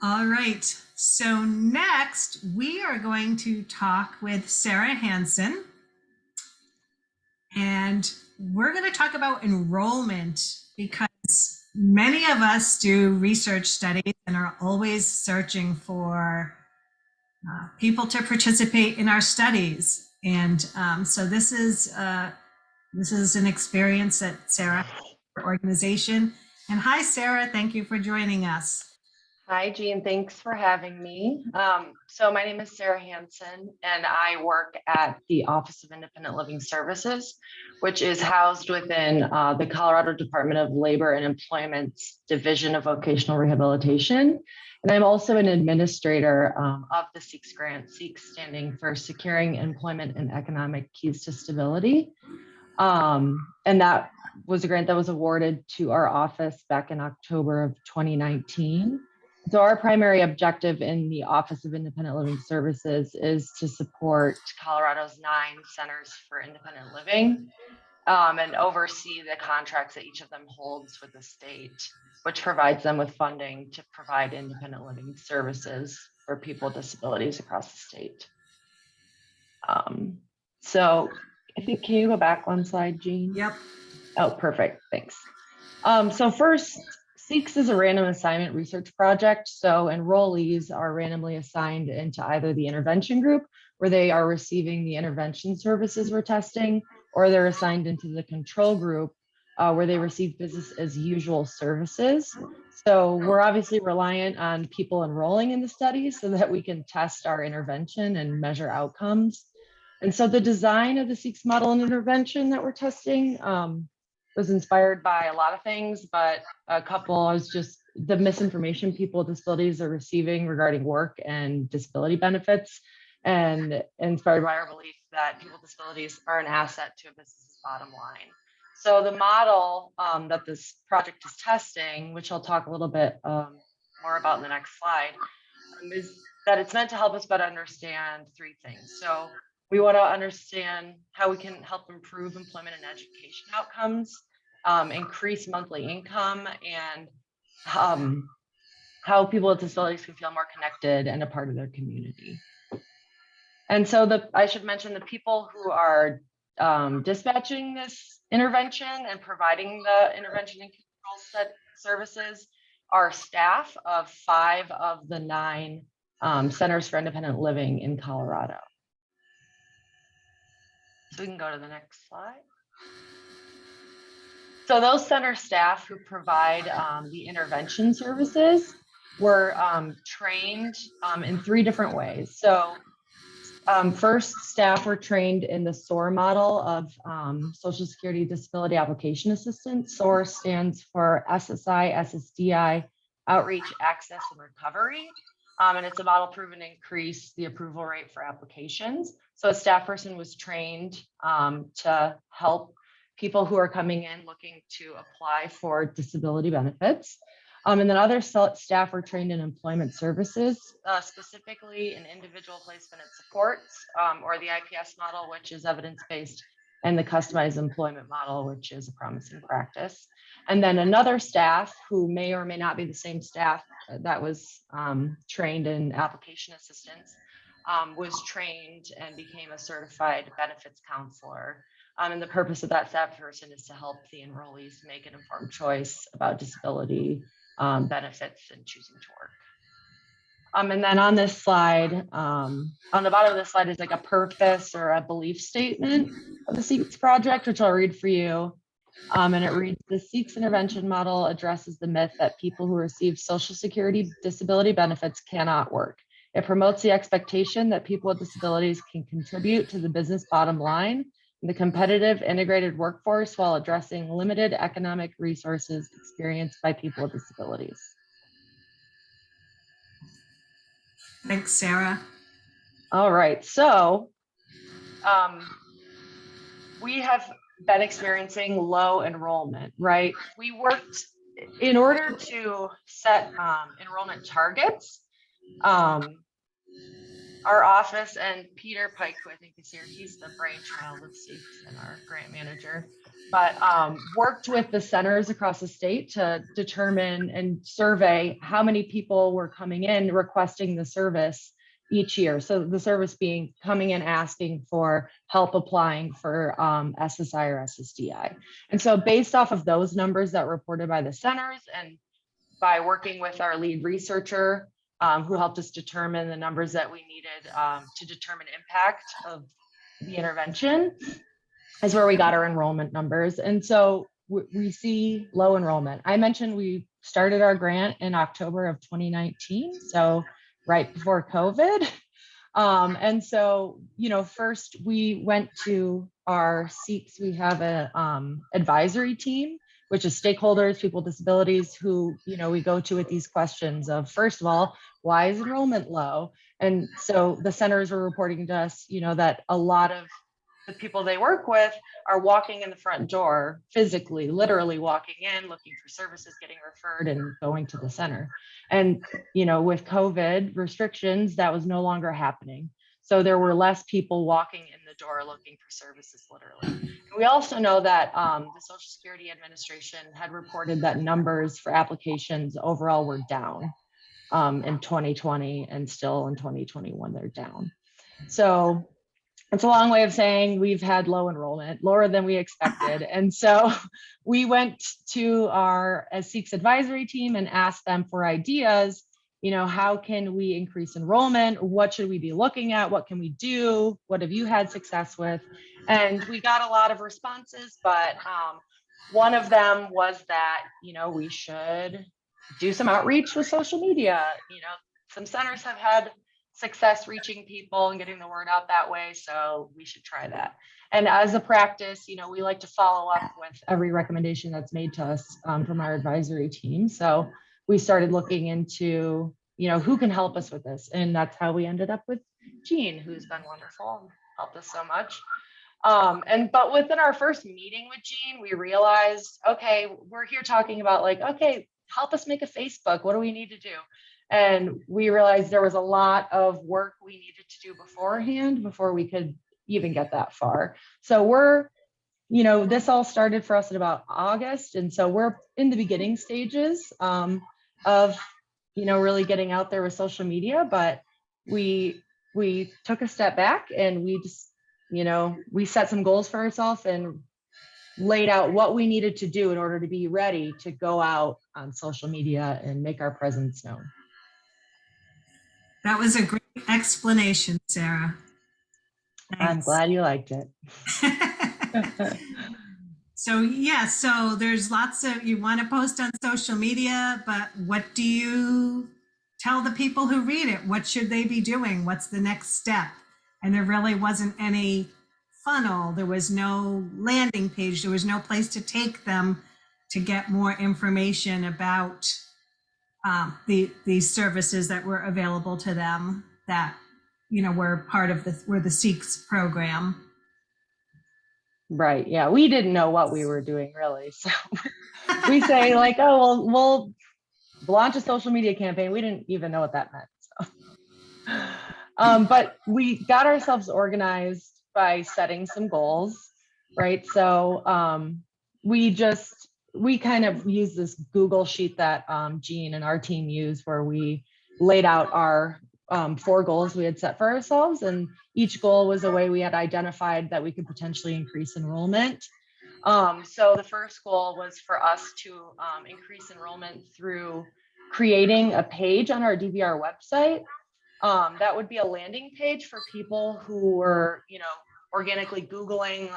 B: All right. So next, we are going to talk with Sarah Hansen. And we're going to talk about enrollment, because many of us do research studies and are always searching for people to participate in our studies. And so this is an experience that Sarah, her organization. And hi, Sarah, thank you for joining us.
E: Hi, Jean, thanks for having me. So my name is Sarah Hansen, and I work at the Office of Independent Living Services, which is housed within the Colorado Department of Labor and Employment's Division of Vocational Rehabilitation. And I'm also an administrator of the CEKS grant, CEKS standing for Securing Employment and Economic Keys to Stability. And that was a grant that was awarded to our office back in October of 2019. So our primary objective in the Office of Independent Living Services is to support Colorado's 9 centers for independent living and oversee the contracts that each of them holds with the state, which provides them with funding to provide independent living services for people with disabilities across the state. So I think, can you go back one slide, Jean?
B: Yep.
E: Oh, perfect. Thanks. So first, CEKS is a random assignment research project. So enrollees are randomly assigned into either the intervention group, where they are receiving the intervention services we're testing, or they're assigned into the control group, where they receive business as usual services. So we're obviously reliant on people enrolling in the study so that we can test our intervention and measure outcomes. And so the design of the CEKS model and intervention that we're testing was inspired by a lot of things, but a couple is just the misinformation people with disabilities are receiving regarding work and disability benefits, and inspired by our belief that people with disabilities are an asset to a business's bottom line. So the model that this project is testing, which I'll talk a little bit more about in the next slide, is that it's meant to help us better understand three things. So we want to understand how we can help improve employment and education outcomes, increase monthly income, and how people with disabilities can feel more connected and a part of their community. And so I should mention the people who are dispatching this intervention and providing the intervention and control services are staff of 5 of the 9 centers for independent living in Colorado. So we can go to the next slide. So those center staff who provide the intervention services were trained in 3 different ways. So first, staff were trained in the SOAR model of Social Security Disability Application Assistance. SOAR stands for SSI, SSDI, Outreach, Access, and Recovery. And it's a model proven to increase the approval rate for applications. So a staff person was trained to help people who are coming in looking to apply for disability benefits. And then other staff were trained in employment services, specifically in individual placement and supports, or the IPS model, which is evidence-based, and the customized employment model, which is a promising practice. And then another staff who may or may not be the same staff that was trained in application assistance was trained and became a certified benefits counselor. And the purpose of that staff person is to help the enrollees make an informed choice about disability benefits and choosing to work. And then on this slide, on the bottom of this slide is like a purpose or a belief statement of the CEKS project, which I'll read for you. And it reads, the CEKS intervention model addresses the myth that people who receive Social Security disability benefits cannot work. It promotes the expectation that people with disabilities can contribute to the business bottom line in the competitive integrated workforce while addressing limited economic resources experienced by people with disabilities.
B: Thanks, Sarah.
E: All right, so we have been experiencing low enrollment, right? We worked in order to set enrollment targets. Our office and Peter Pike, who I think is here, he's the brainchild of CEKS and our grant manager, but worked with the centers across the state to determine and survey how many people were coming in requesting the service each year. So the service being coming in asking for help applying for SSI or SSDI. And so based off of those numbers that were reported by the centers and by working with our lead researcher, who helped us determine the numbers that we needed to determine impact of the intervention, is where we got our enrollment numbers. And so we see low enrollment. I mentioned we started our grant in October of 2019, so right before COVID. And so, you know, first we went to our CEKS, we have a advisory team, which is stakeholders, people with disabilities who, you know, we go to with these questions of, first of all, why is enrollment low? And so the centers were reporting to us, you know, that a lot of the people they work with are walking in the front door physically, literally walking in, looking for services, getting referred and going to the center. And, you know, with COVID restrictions, that was no longer happening. So there were less people walking in the door looking for services, literally. And we also know that the Social Security Administration had reported that numbers for applications overall were down in 2020, and still in 2021, they're down. So it's a long way of saying we've had low enrollment, lower than we expected. And so we went to our CEKS advisory team and asked them for ideas. How can we increase enrollment? What should we be looking at? What can we do? What have you had success with? And we got a lot of responses, but one of them was that, we should do some outreach with social media. Some centers have had success reaching people and getting the word out that way, so we should try that. And as a practice, we like to follow up with every recommendation that's made to us from our advisory team. So we started looking into, who can help us with this, and that's how we ended up with Jean, who's been wonderful and helped us so much. But within our first meeting with Jean, we realized, okay, we're here talking about okay, help us make a Facebook. What do we need to do? And we realized there was a lot of work we needed to do beforehand before we could even get that far. So this all started for us at about August. And so we're in the beginning stages of, really getting out there with social media, but we took a step back and we just, we set some goals for ourselves and laid out what we needed to do in order to be ready to go out on social media and make our presence known.
B: That was a great explanation, Sarah.
E: I'm
B: Thanks.
E: glad you liked it.
B: So there's lots of, you want to post on social media, but what do you tell the people who read it? What should they be doing? What's the next step? And there really wasn't any funnel. There was no landing page. There was no place to take them to get more information about these services that were available to them that, were part of the CEKS program.
E: Right. Yeah. We didn't know what we were doing really. So we say oh, well, we'll launch a social media campaign. We didn't even know what that meant. So, but we got ourselves organized by setting some goals, right? So we kind of used this Google sheet that Jean and our team used, where we laid out our 4 goals we had set for ourselves, and each goal was a way we had identified that we could potentially increase enrollment. So the first goal was for us to increase enrollment through creating a page on our DVR website. That would be a landing page for people who were, organically Googling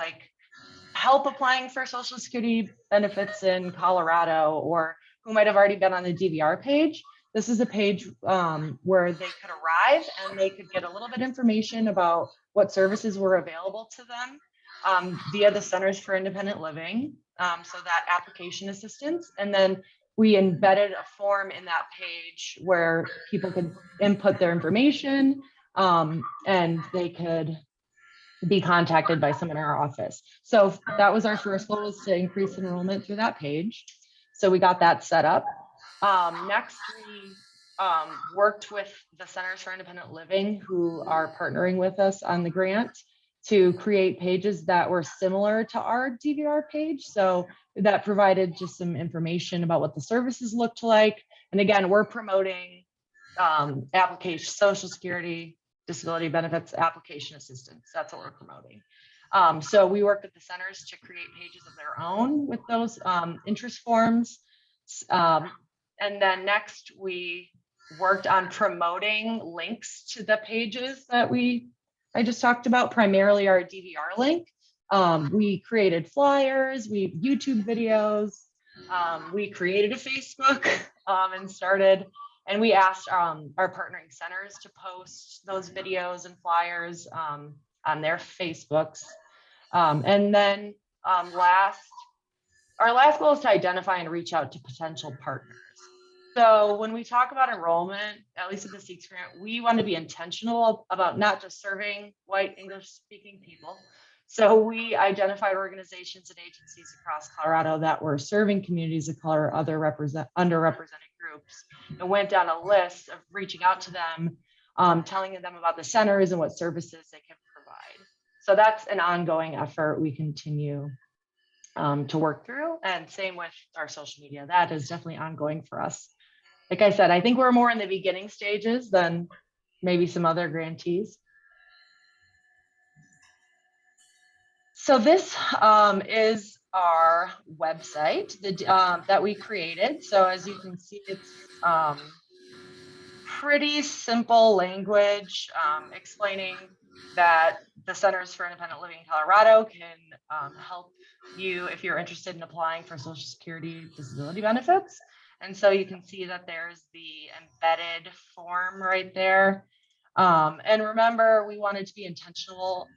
E: help applying for Social Security benefits in Colorado, or who might have already been on the DVR page. This is a page where they could arrive and they could get a little bit of information about what services were available to them via the Centers for Independent Living, so that application assistance. And then we embedded a form in that page where people could input their information and they could be contacted by someone in our office. So that was our first goal, was to increase enrollment through that page. So we got that set up. Next, we worked with the Centers for Independent Living, who are partnering with us on the grant, to create pages that were similar to our DVR page. So that provided just some information about what the services looked like. And again, we're promoting application, Social Security, disability benefits, application assistance. That's what we're promoting. So we worked with the centers to create pages of their own with those interest forms. And then next, we worked on promoting links to the pages that I just talked about, primarily our DVR link. We created flyers, YouTube videos, we created a Facebook and we asked our partnering centers to post those videos and flyers on their Facebooks. And then our last goal is to identify and reach out to potential partners. So when we talk about enrollment, at least at the CEKS grant, we want to be intentional about not just serving white English-speaking people. So we identified organizations and agencies across Colorado that were serving communities of color, other underrepresented groups, and went down a list of reaching out to them, telling them about the centers and what services they can provide. So that's an ongoing effort we continue to work through, and same with our social media. That is definitely ongoing for us. Like I said, I think we're more in the beginning stages than maybe some other grantees. So this is our website that we created. So as you can see, it's pretty simple language explaining that the Centers for Independent Living in Colorado can help you if you're interested in applying for Social Security disability benefits. And so you can see that there's the embedded form right there. And remember, we wanted to be intentional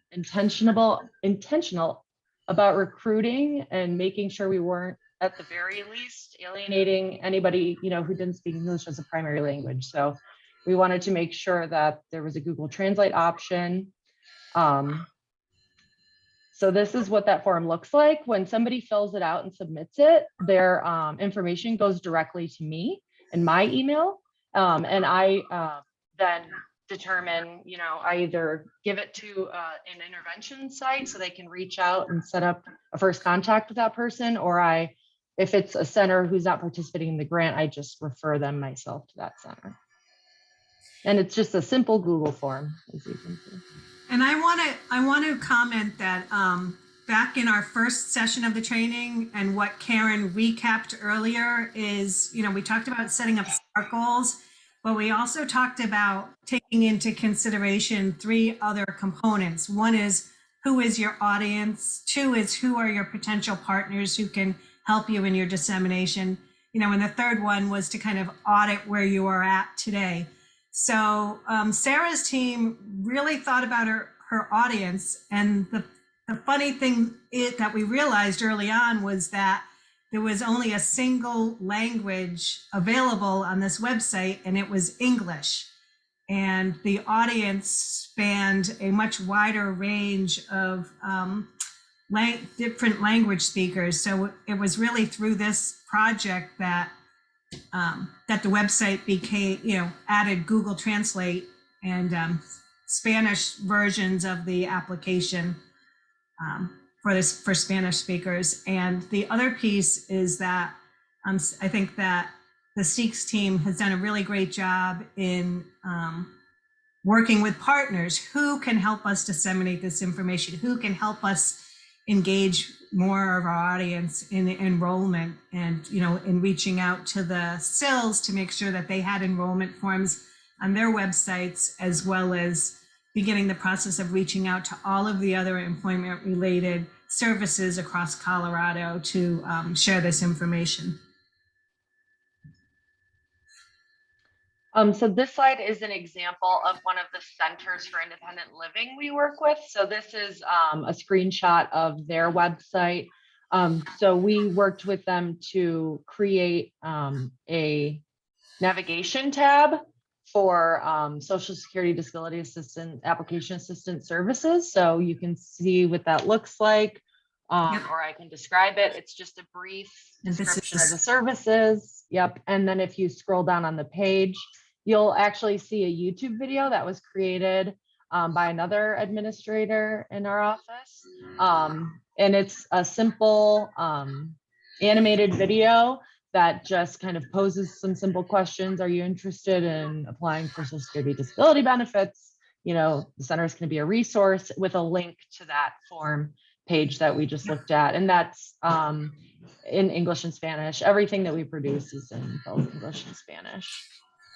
E: about recruiting and making sure we weren't, at the very least, alienating anybody, who didn't speak English as a primary language. So we wanted to make sure that there was a Google Translate option. So this is what that form looks like. When somebody fills it out and submits it, their information goes directly to me in my email. And I then determine, I either give it to an intervention site so they can reach out and set up a first contact with that person, or if it's a center who's not participating in the grant, I just refer them myself to that center. And it's just a simple Google form, as you can see.
B: And I want to comment that back in our first session of the training, and what Karen recapped earlier is, we talked about setting up SMART goals, but we also talked about taking into consideration 3 other components. One is, who is your audience? 2 is, who are your potential partners who can help you in your dissemination? And the third one was to kind of audit where you are at today. So Sarah's team really thought about her audience. And the funny thing that we realized early on was that there was only a single language available on this website, and it was English. And the audience spanned a much wider range of different language speakers. So it was really through this project that the website became, added Google Translate and Spanish versions of the application for Spanish speakers. And the other piece is that I think that the CEKS team has done a really great job in working with partners who can help us disseminate this information, who can help us engage more of our audience in enrollment, and in reaching out to the CILs to make sure that they had enrollment forms on their websites, as well as beginning the process of reaching out to all of the other employment related services across Colorado to share this information.
E: So this slide is an example of one of the Centers for Independent Living we work with. So this is a screenshot of their website. So we worked with them to create a navigation tab for Social Security Disability Assistance Application Assistance Services. So you can see what that looks like, or I can describe it. It's just a brief description of the services. Yep. And then if you scroll down on the page, you'll actually see a YouTube video that was created by another administrator in our office. And it's a simple animated video that just kind of poses some simple questions. Are you interested in applying for Social Security disability benefits? The center is going to be a resource with a link to that form page that we just looked at. And that's in English and Spanish. Everything that we produce is in both English and Spanish.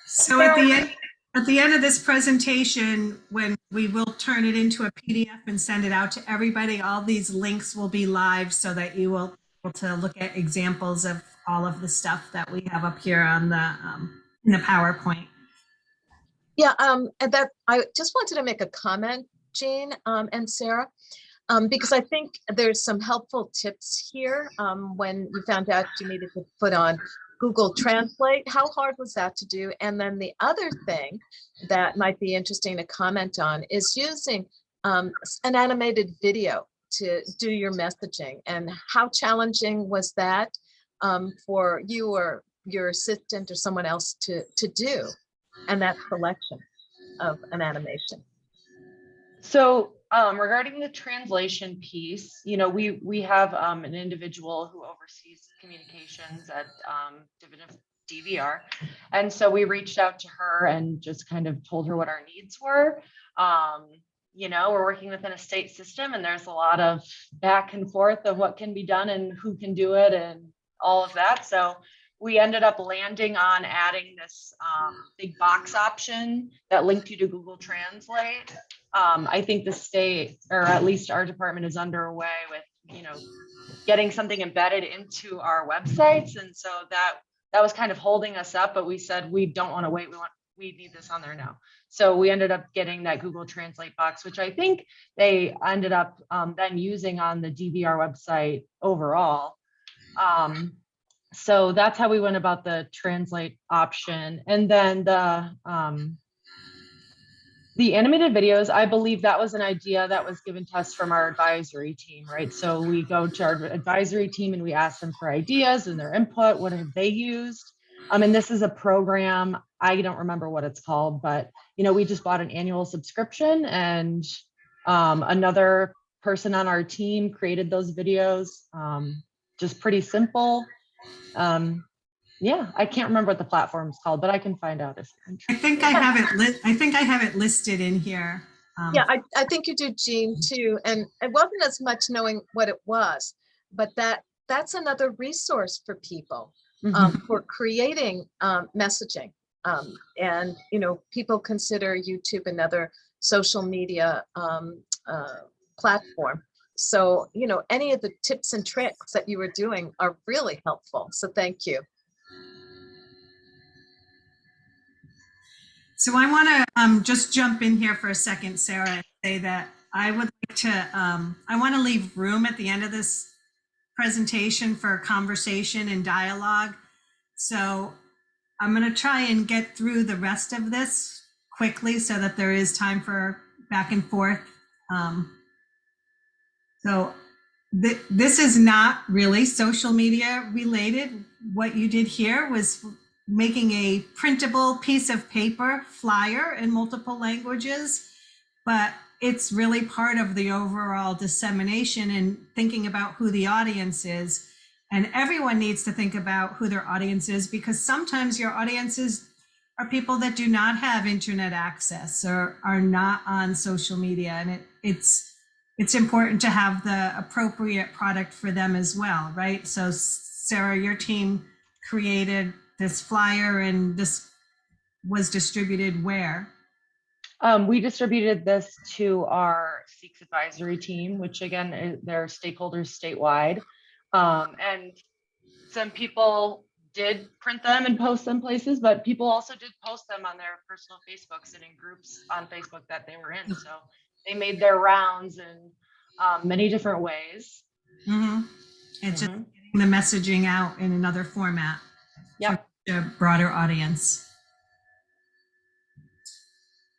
B: So at the end of this presentation, when we will turn it into a PDF and send it out to everybody, all these links will be live so that you will be able to look at examples of all of the stuff that we have up here on the in the PowerPoint.
C: Yeah, and that I just wanted to make a comment, Jean and Sarah, because I think there's some helpful tips here. When you found out you needed to put on Google Translate, how hard was that to do? And then the other thing that might be interesting to comment on is using an animated video to do your messaging. And how challenging was that for you or your assistant or someone else to do, and that selection of an animation?
E: So regarding the translation piece, we have an individual who oversees communications at DVR. And so we reached out to her and just kind of told her what our needs were. we're working within a state system, and there's a lot of back and forth of what can be done and who can do it and all of that. So we ended up landing on adding this big box option that linked you to Google Translate. I think the state, or at least our department, is underway with, getting something embedded into our websites. And so that was kind of holding us up, but we said, we don't want to wait. We need this on there now. So we ended up getting that Google Translate box, which I think they ended up then using on the DVR website overall. So that's how we went about the translate option. And then the animated videos, I believe that was an idea that was given to us from our advisory team, right? So we go to our advisory team and we ask them for ideas and their input. What have they used? And this is a program, I don't remember what it's called, but we just bought an annual subscription, and another person on our team created those videos. Just pretty simple. Yeah, I can't remember what the platform's called, but I can find out if you're interested.
B: I think I have it listed in here.
C: Yeah, I think you do, Jean, too. And it wasn't as much knowing what it was, but that's another resource for people for creating messaging. And, people consider YouTube another social media platform. So, any of the tips and tricks that you were doing are really helpful. So thank you.
B: So I want to just jump in here for a second, Sarah, and say that I would like to, I want to leave room at the end of this presentation for conversation and dialogue. So I'm going to try and get through the rest of this quickly so that there is time for back and forth. So this is not really social media related. What you did here was making a printable piece of paper flyer in multiple languages, but it's really part of the overall dissemination and thinking about who the audience is. And everyone needs to think about who their audience is, because sometimes your audiences are people that do not have internet access or are not on social media. And it's important to have the appropriate product for them as well, right? So Sarah, your team created this flyer, and this was distributed where?
E: We distributed this to our CEKS advisory team, which again, they're stakeholders statewide. And some people did print them and post them places, but people also did post them on their personal Facebooks and in groups on Facebook that they were in. So they made their rounds in many different ways.
B: It's just getting the messaging out in another format.
E: Yep.
B: To a broader audience.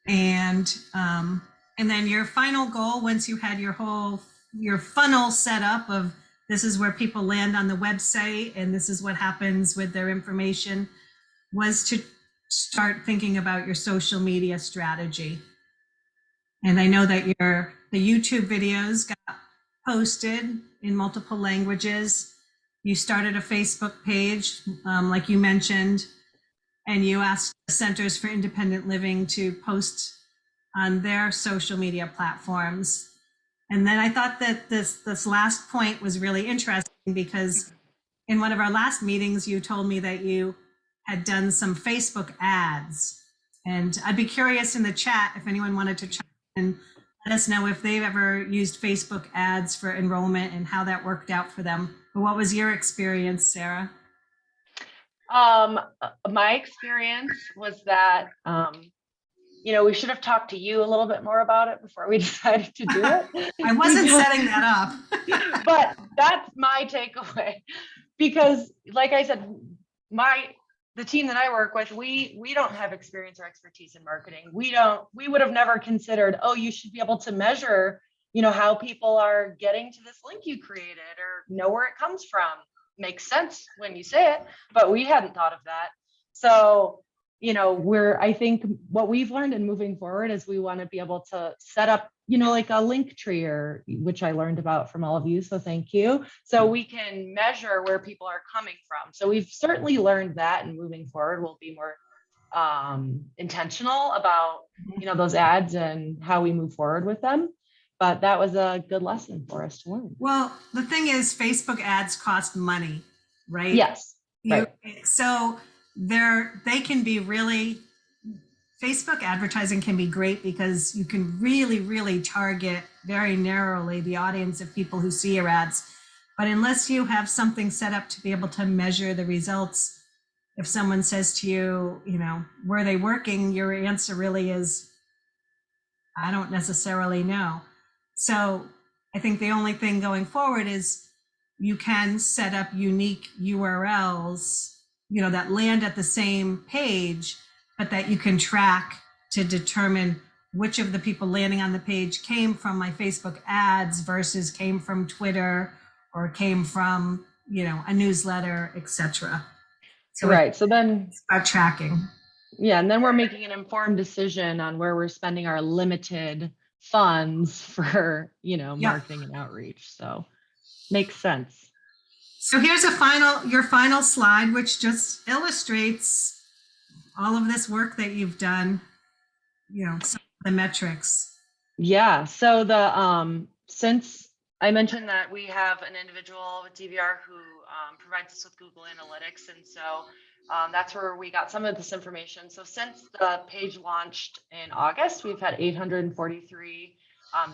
B: And then your final goal, once you had your funnel set up of this is where people land on the website and this is what happens with their information, was to start thinking about your social media strategy. And I know that the YouTube videos got posted in multiple languages. You started a Facebook page, like you mentioned, and you asked the Centers for Independent Living to post on their social media platforms. And then I thought that this last point was really interesting, because in one of our last meetings, you told me that you had done some Facebook ads. And I'd be curious in the chat if anyone wanted to chime in and let us know if they've ever used Facebook ads for enrollment and how that worked out for them. But what was your experience, Sarah?
E: My experience was that, we should have talked to you a little bit more about it before we decided to do it.
B: I wasn't setting that up.
E: But that's my takeaway, because like I said, the team that I work with, we don't have experience or expertise in marketing. We would have never considered, oh, you should be able to measure, how people are getting to this link you created or know where it comes from. Makes sense when you say it, but we hadn't thought of that. So, I think what we've learned in moving forward is we want to be able to set up, like a link tree, which I learned about from all of you. So thank you. So we can measure where people are coming from. So we've certainly learned that, and moving forward, we'll be more intentional about, those ads and how we move forward with them. But that was a good lesson for us to learn.
B: Well, the thing is, Facebook ads cost money, right?
E: Yes. Right.
B: So they can be really, Facebook advertising can be great because you can really, really target very narrowly the audience of people who see your ads. But unless you have something set up to be able to measure the results, if someone says to you, were they working? Your answer really is, I don't necessarily know. So I think the only thing going forward is you can set up unique URLs, that land at the same page, but that you can track to determine which of the people landing on the page came from my Facebook ads versus came from Twitter or came from, a newsletter, etc. So
E: right. So then
B: it's about tracking.
E: Yeah. And then we're making an informed decision on where we're spending our limited funds for, marketing and outreach. So makes sense.
B: So here's your final slide, which just illustrates all of this work that you've done, some of the metrics.
E: Yeah. So since I mentioned that we have an individual with DVR who provides us with Google Analytics. And so that's where we got some of this information. So since the page launched in August, we've had 843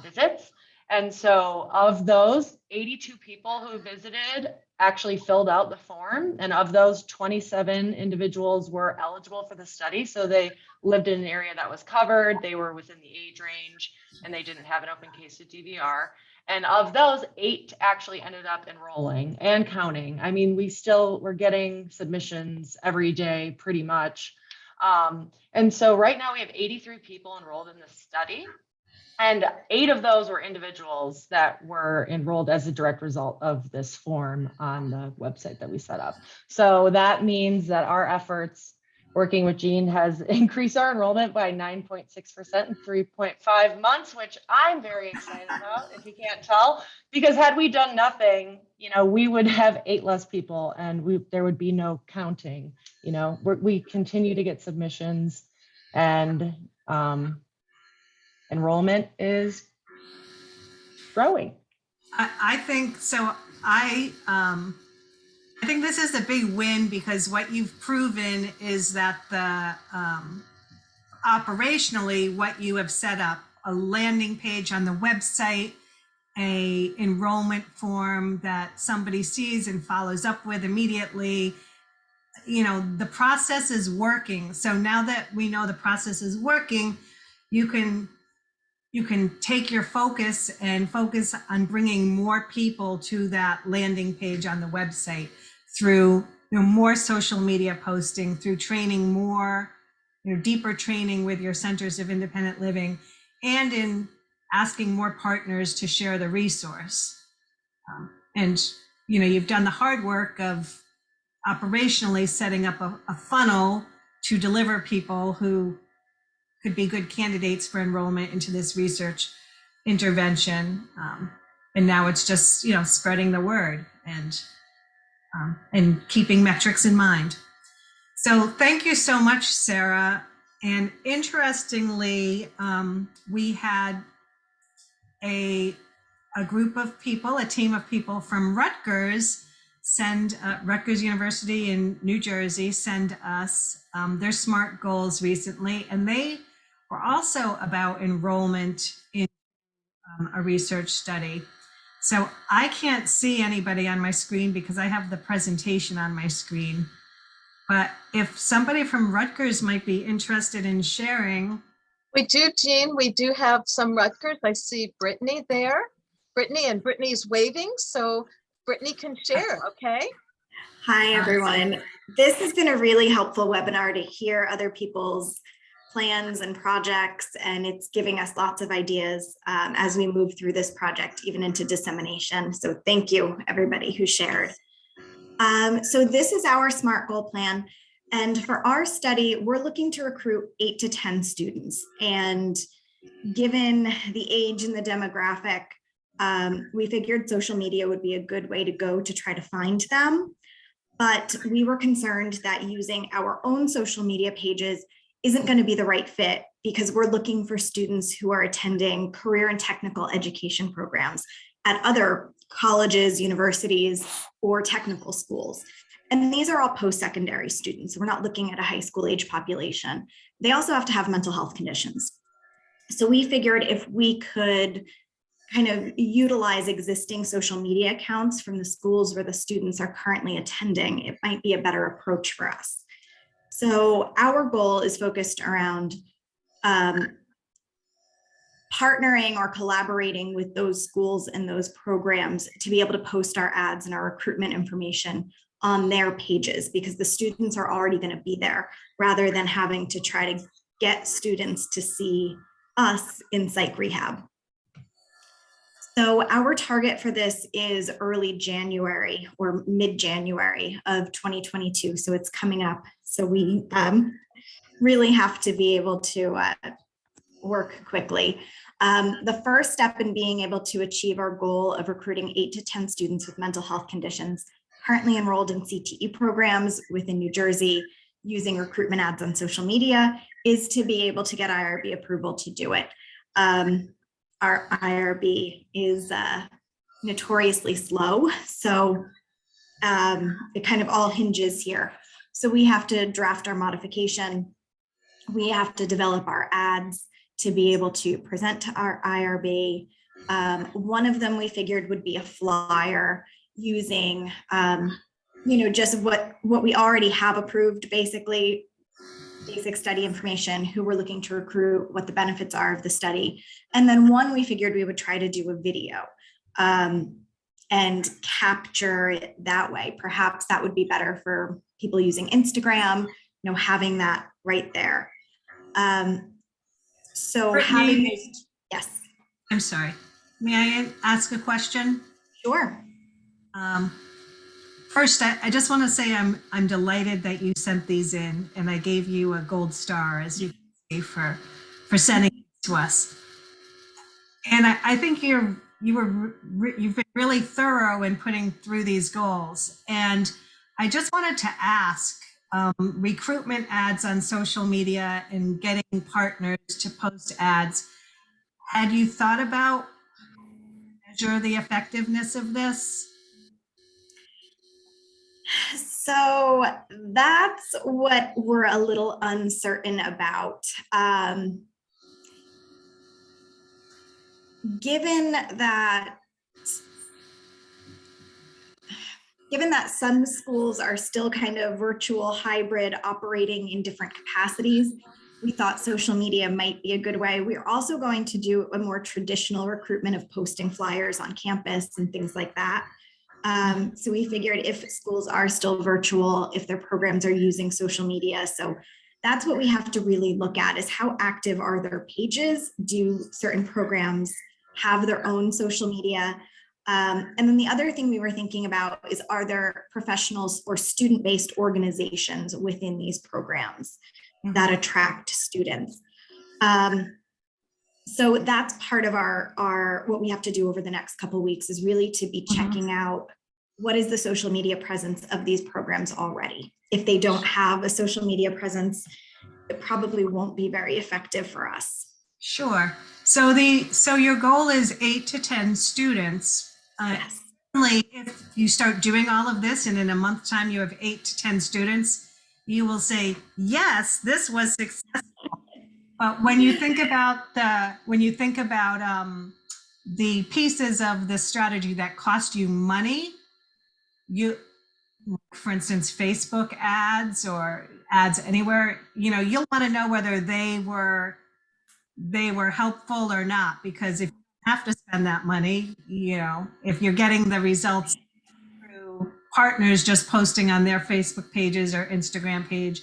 E: visits. And so of those, 82 people who visited actually filled out the form. And of those, 27 individuals were eligible for the study. So they lived in an area that was covered, they were within the age range, and they didn't have an open case of DVR. And of those, 8 actually ended up enrolling and counting. I mean, we're getting submissions every day, pretty much. And so right now we have 83 people enrolled in this study. And 8 of those were individuals that were enrolled as a direct result of this form on the website that we set up. So that means that our efforts working with Jean has increased our enrollment by 9.6% in 3.5 months, which I'm very excited about, if you can't tell, because had we done nothing, we would have 8 less people and there would be no counting. We continue to get submissions, and enrollment is growing.
B: I think so. I think this is a big win because what you've proven is that the operationally what you have set up, a landing page on the website, a enrollment form that somebody sees and follows up with immediately, the process is working. So now that we know the process is working, you can take your focus and focus on bringing more people to that landing page on the website through more social media posting, through training more, deeper training with your centers of independent living, and in asking more partners to share the resource. And you've done the hard work of operationally setting up a funnel to deliver people who could be good candidates for enrollment into this research intervention. And now it's just, spreading the word and keeping metrics in mind. So thank you so much, Sarah. And interestingly, we had a group of people, a team of people from Rutgers Rutgers University in New Jersey send us their SMART goals recently, and they were also about enrollment in a research study. So I can't see anybody on my screen because I have the presentation on my screen. But if somebody from Rutgers might be interested in sharing.
C: We do, Jean. We do have some Rutgers. I see Brittany there. Brittany's waving, so Brittany can share, okay?
F: Hi, everyone. This has been a really helpful webinar to hear other people's plans and projects, and it's giving us lots of ideas as we move through this project, even into dissemination. So thank you, everybody who shared. So this is our SMART goal plan. And for our study, we're looking to recruit 8 to 10 students. And given the age and the demographic, we figured social media would be a good way to go to try to find them. but we were concerned that using our own social media pages isn't going to be the right fit because we're looking for students who are attending career and technical education programs at other colleges, universities, or technical schools. And these are all post-secondary students. We're not looking at a high school age population. They also have to have mental health conditions. So we figured if we could kind of utilize existing social media accounts from the schools where the students are currently attending, it might be a better approach for us. So our goal is focused around partnering or collaborating with those schools and those programs to be able to post our ads and our recruitment information on their pages, because the students are already going to be there, rather than having to try to get students to see us in psych rehab. So our target for this is early January or mid-January of 2022. So it's coming up. So we really have to be able to work quickly. The first step in being able to achieve our goal of recruiting 8 to 10 students with mental health conditions currently enrolled in CTE programs within New Jersey using recruitment ads on social media is to be able to get IRB approval to do it. Our IRB is notoriously slow, so it kind of all hinges here. So we have to draft our modification. We have to develop our ads to be able to present to our IRB. One of them we figured would be a flyer using, just what we already have approved, basically basic study information, who we're looking to recruit, what the benefits are of the study. And then one we figured we would try to do a video and capture it that way. Perhaps that would be better for people using Instagram, having that right there. So having those, yes.
B: I'm sorry. May I ask a question?
F: Sure.
B: First, I just want to say I'm delighted that you sent these in, and I gave you a gold star, as you can see, for sending it to us. And I think you've been really thorough in putting through these goals. And I just wanted to ask, recruitment ads on social media and getting partners to post ads, had you thought about measure the effectiveness of this?
F: So that's what we're a little uncertain about. Given that some schools are still kind of virtual hybrid operating in different capacities, we thought social media might be a good way. We're also going to do a more traditional recruitment of posting flyers on campus and things like that. So we figured if schools are still virtual, if their programs are using social media. So that's what we have to really look at, is how active are their pages? Do certain programs have their own social media? And then the other thing we were thinking about is, are there professionals or student-based organizations within these programs that attract students? So that's part of our what we have to do over the next couple of weeks, is really to be checking out what is the social media presence of these programs already. If they don't have a social media presence, it probably won't be very effective for us.
B: Sure. So your goal is 8 to 10 students.
F: Yes.
B: Certainly, if you start doing all of this and in a month's time you have 8 to 10 students, you will say, yes, this was successful. But when you think about the pieces of the strategy that cost you money, for instance, Facebook ads or ads anywhere, you'll want to know whether they were helpful or not, because if you have to spend that money, if you're getting the results through partners just posting on their Facebook pages or Instagram page,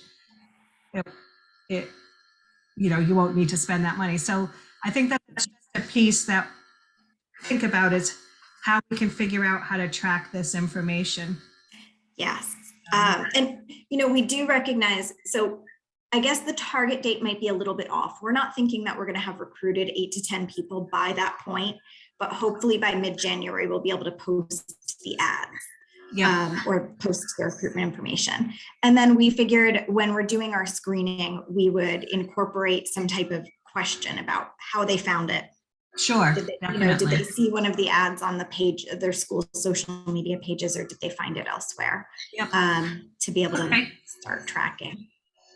B: you won't need to spend that money. So I think that's just a piece that I think about, is how we can figure out how to track this information.
F: Yes. And, we do recognize, so I guess the target date might be a little bit off. We're not thinking that we're going to have recruited 8 to 10 people by that point, but hopefully by mid-January, we'll be able to post the ads.
B: Yeah.
F: or post their recruitment information. And then we figured when we're doing our screening, we would incorporate some type of question about how they found it.
B: Sure.
F: Did they,
B: Definitely.
F: did they see one of the ads on the page of their school social media pages, or did they find it elsewhere?
B: Yep.
F: To be able to
B: Okay.
F: start tracking.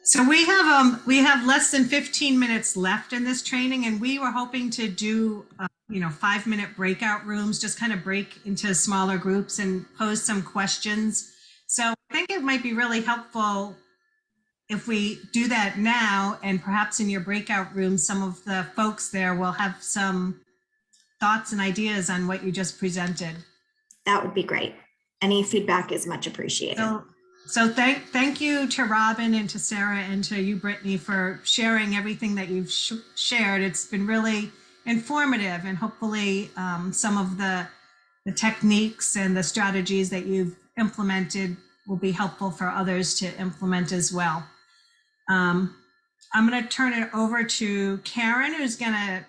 B: So we have less than 15 minutes left in this training, and we were hoping to do 5-minute breakout rooms, just kind of break into smaller groups and pose some questions. So I think it might be really helpful if we do that now, and perhaps in your breakout room, some of the folks there will have some thoughts and ideas on what you just presented.
F: That would be great. Any feedback is much appreciated.
B: So thank you to Robin and to Sarah and to you, Brittany, for sharing everything that you've shared. It's been really informative, and hopefully some of the techniques and the strategies that you've implemented will be helpful for others to implement as well. I'm going to turn it over to Karen, who's going to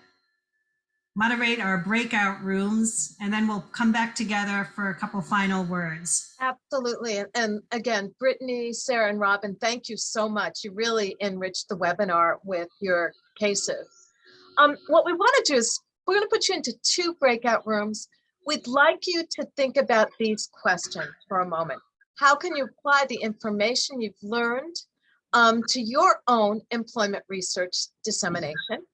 B: moderate our breakout rooms, and then we'll come back together for a couple final words.
C: Absolutely. And again, Brittany, Sarah, and Robin, thank you so much. You really enriched the webinar with your cases. What we want to do is we're going to put you into 2 breakout rooms. We'd like you to think about these questions for a moment. How can you apply the information you've learned to your own employment research dissemination?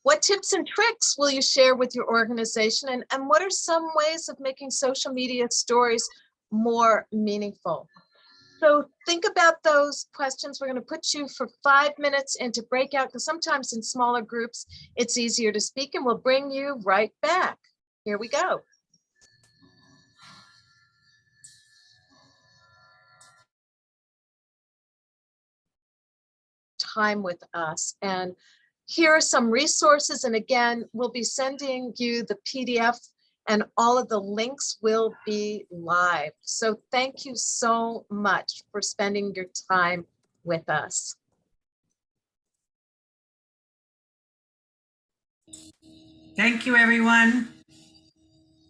C: What tips and tricks will you share with your organization? And what are some ways of making social media stories more meaningful? So think about those questions. We're going to put you for 5 minutes into breakout, because sometimes in smaller groups, it's easier to speak, and we'll bring you right back. Here we go. Time with us. And here are some resources. And again, we'll be sending you the PDF, and all of the links will be live. So thank you so much for spending your time with us.
B: Thank you, everyone.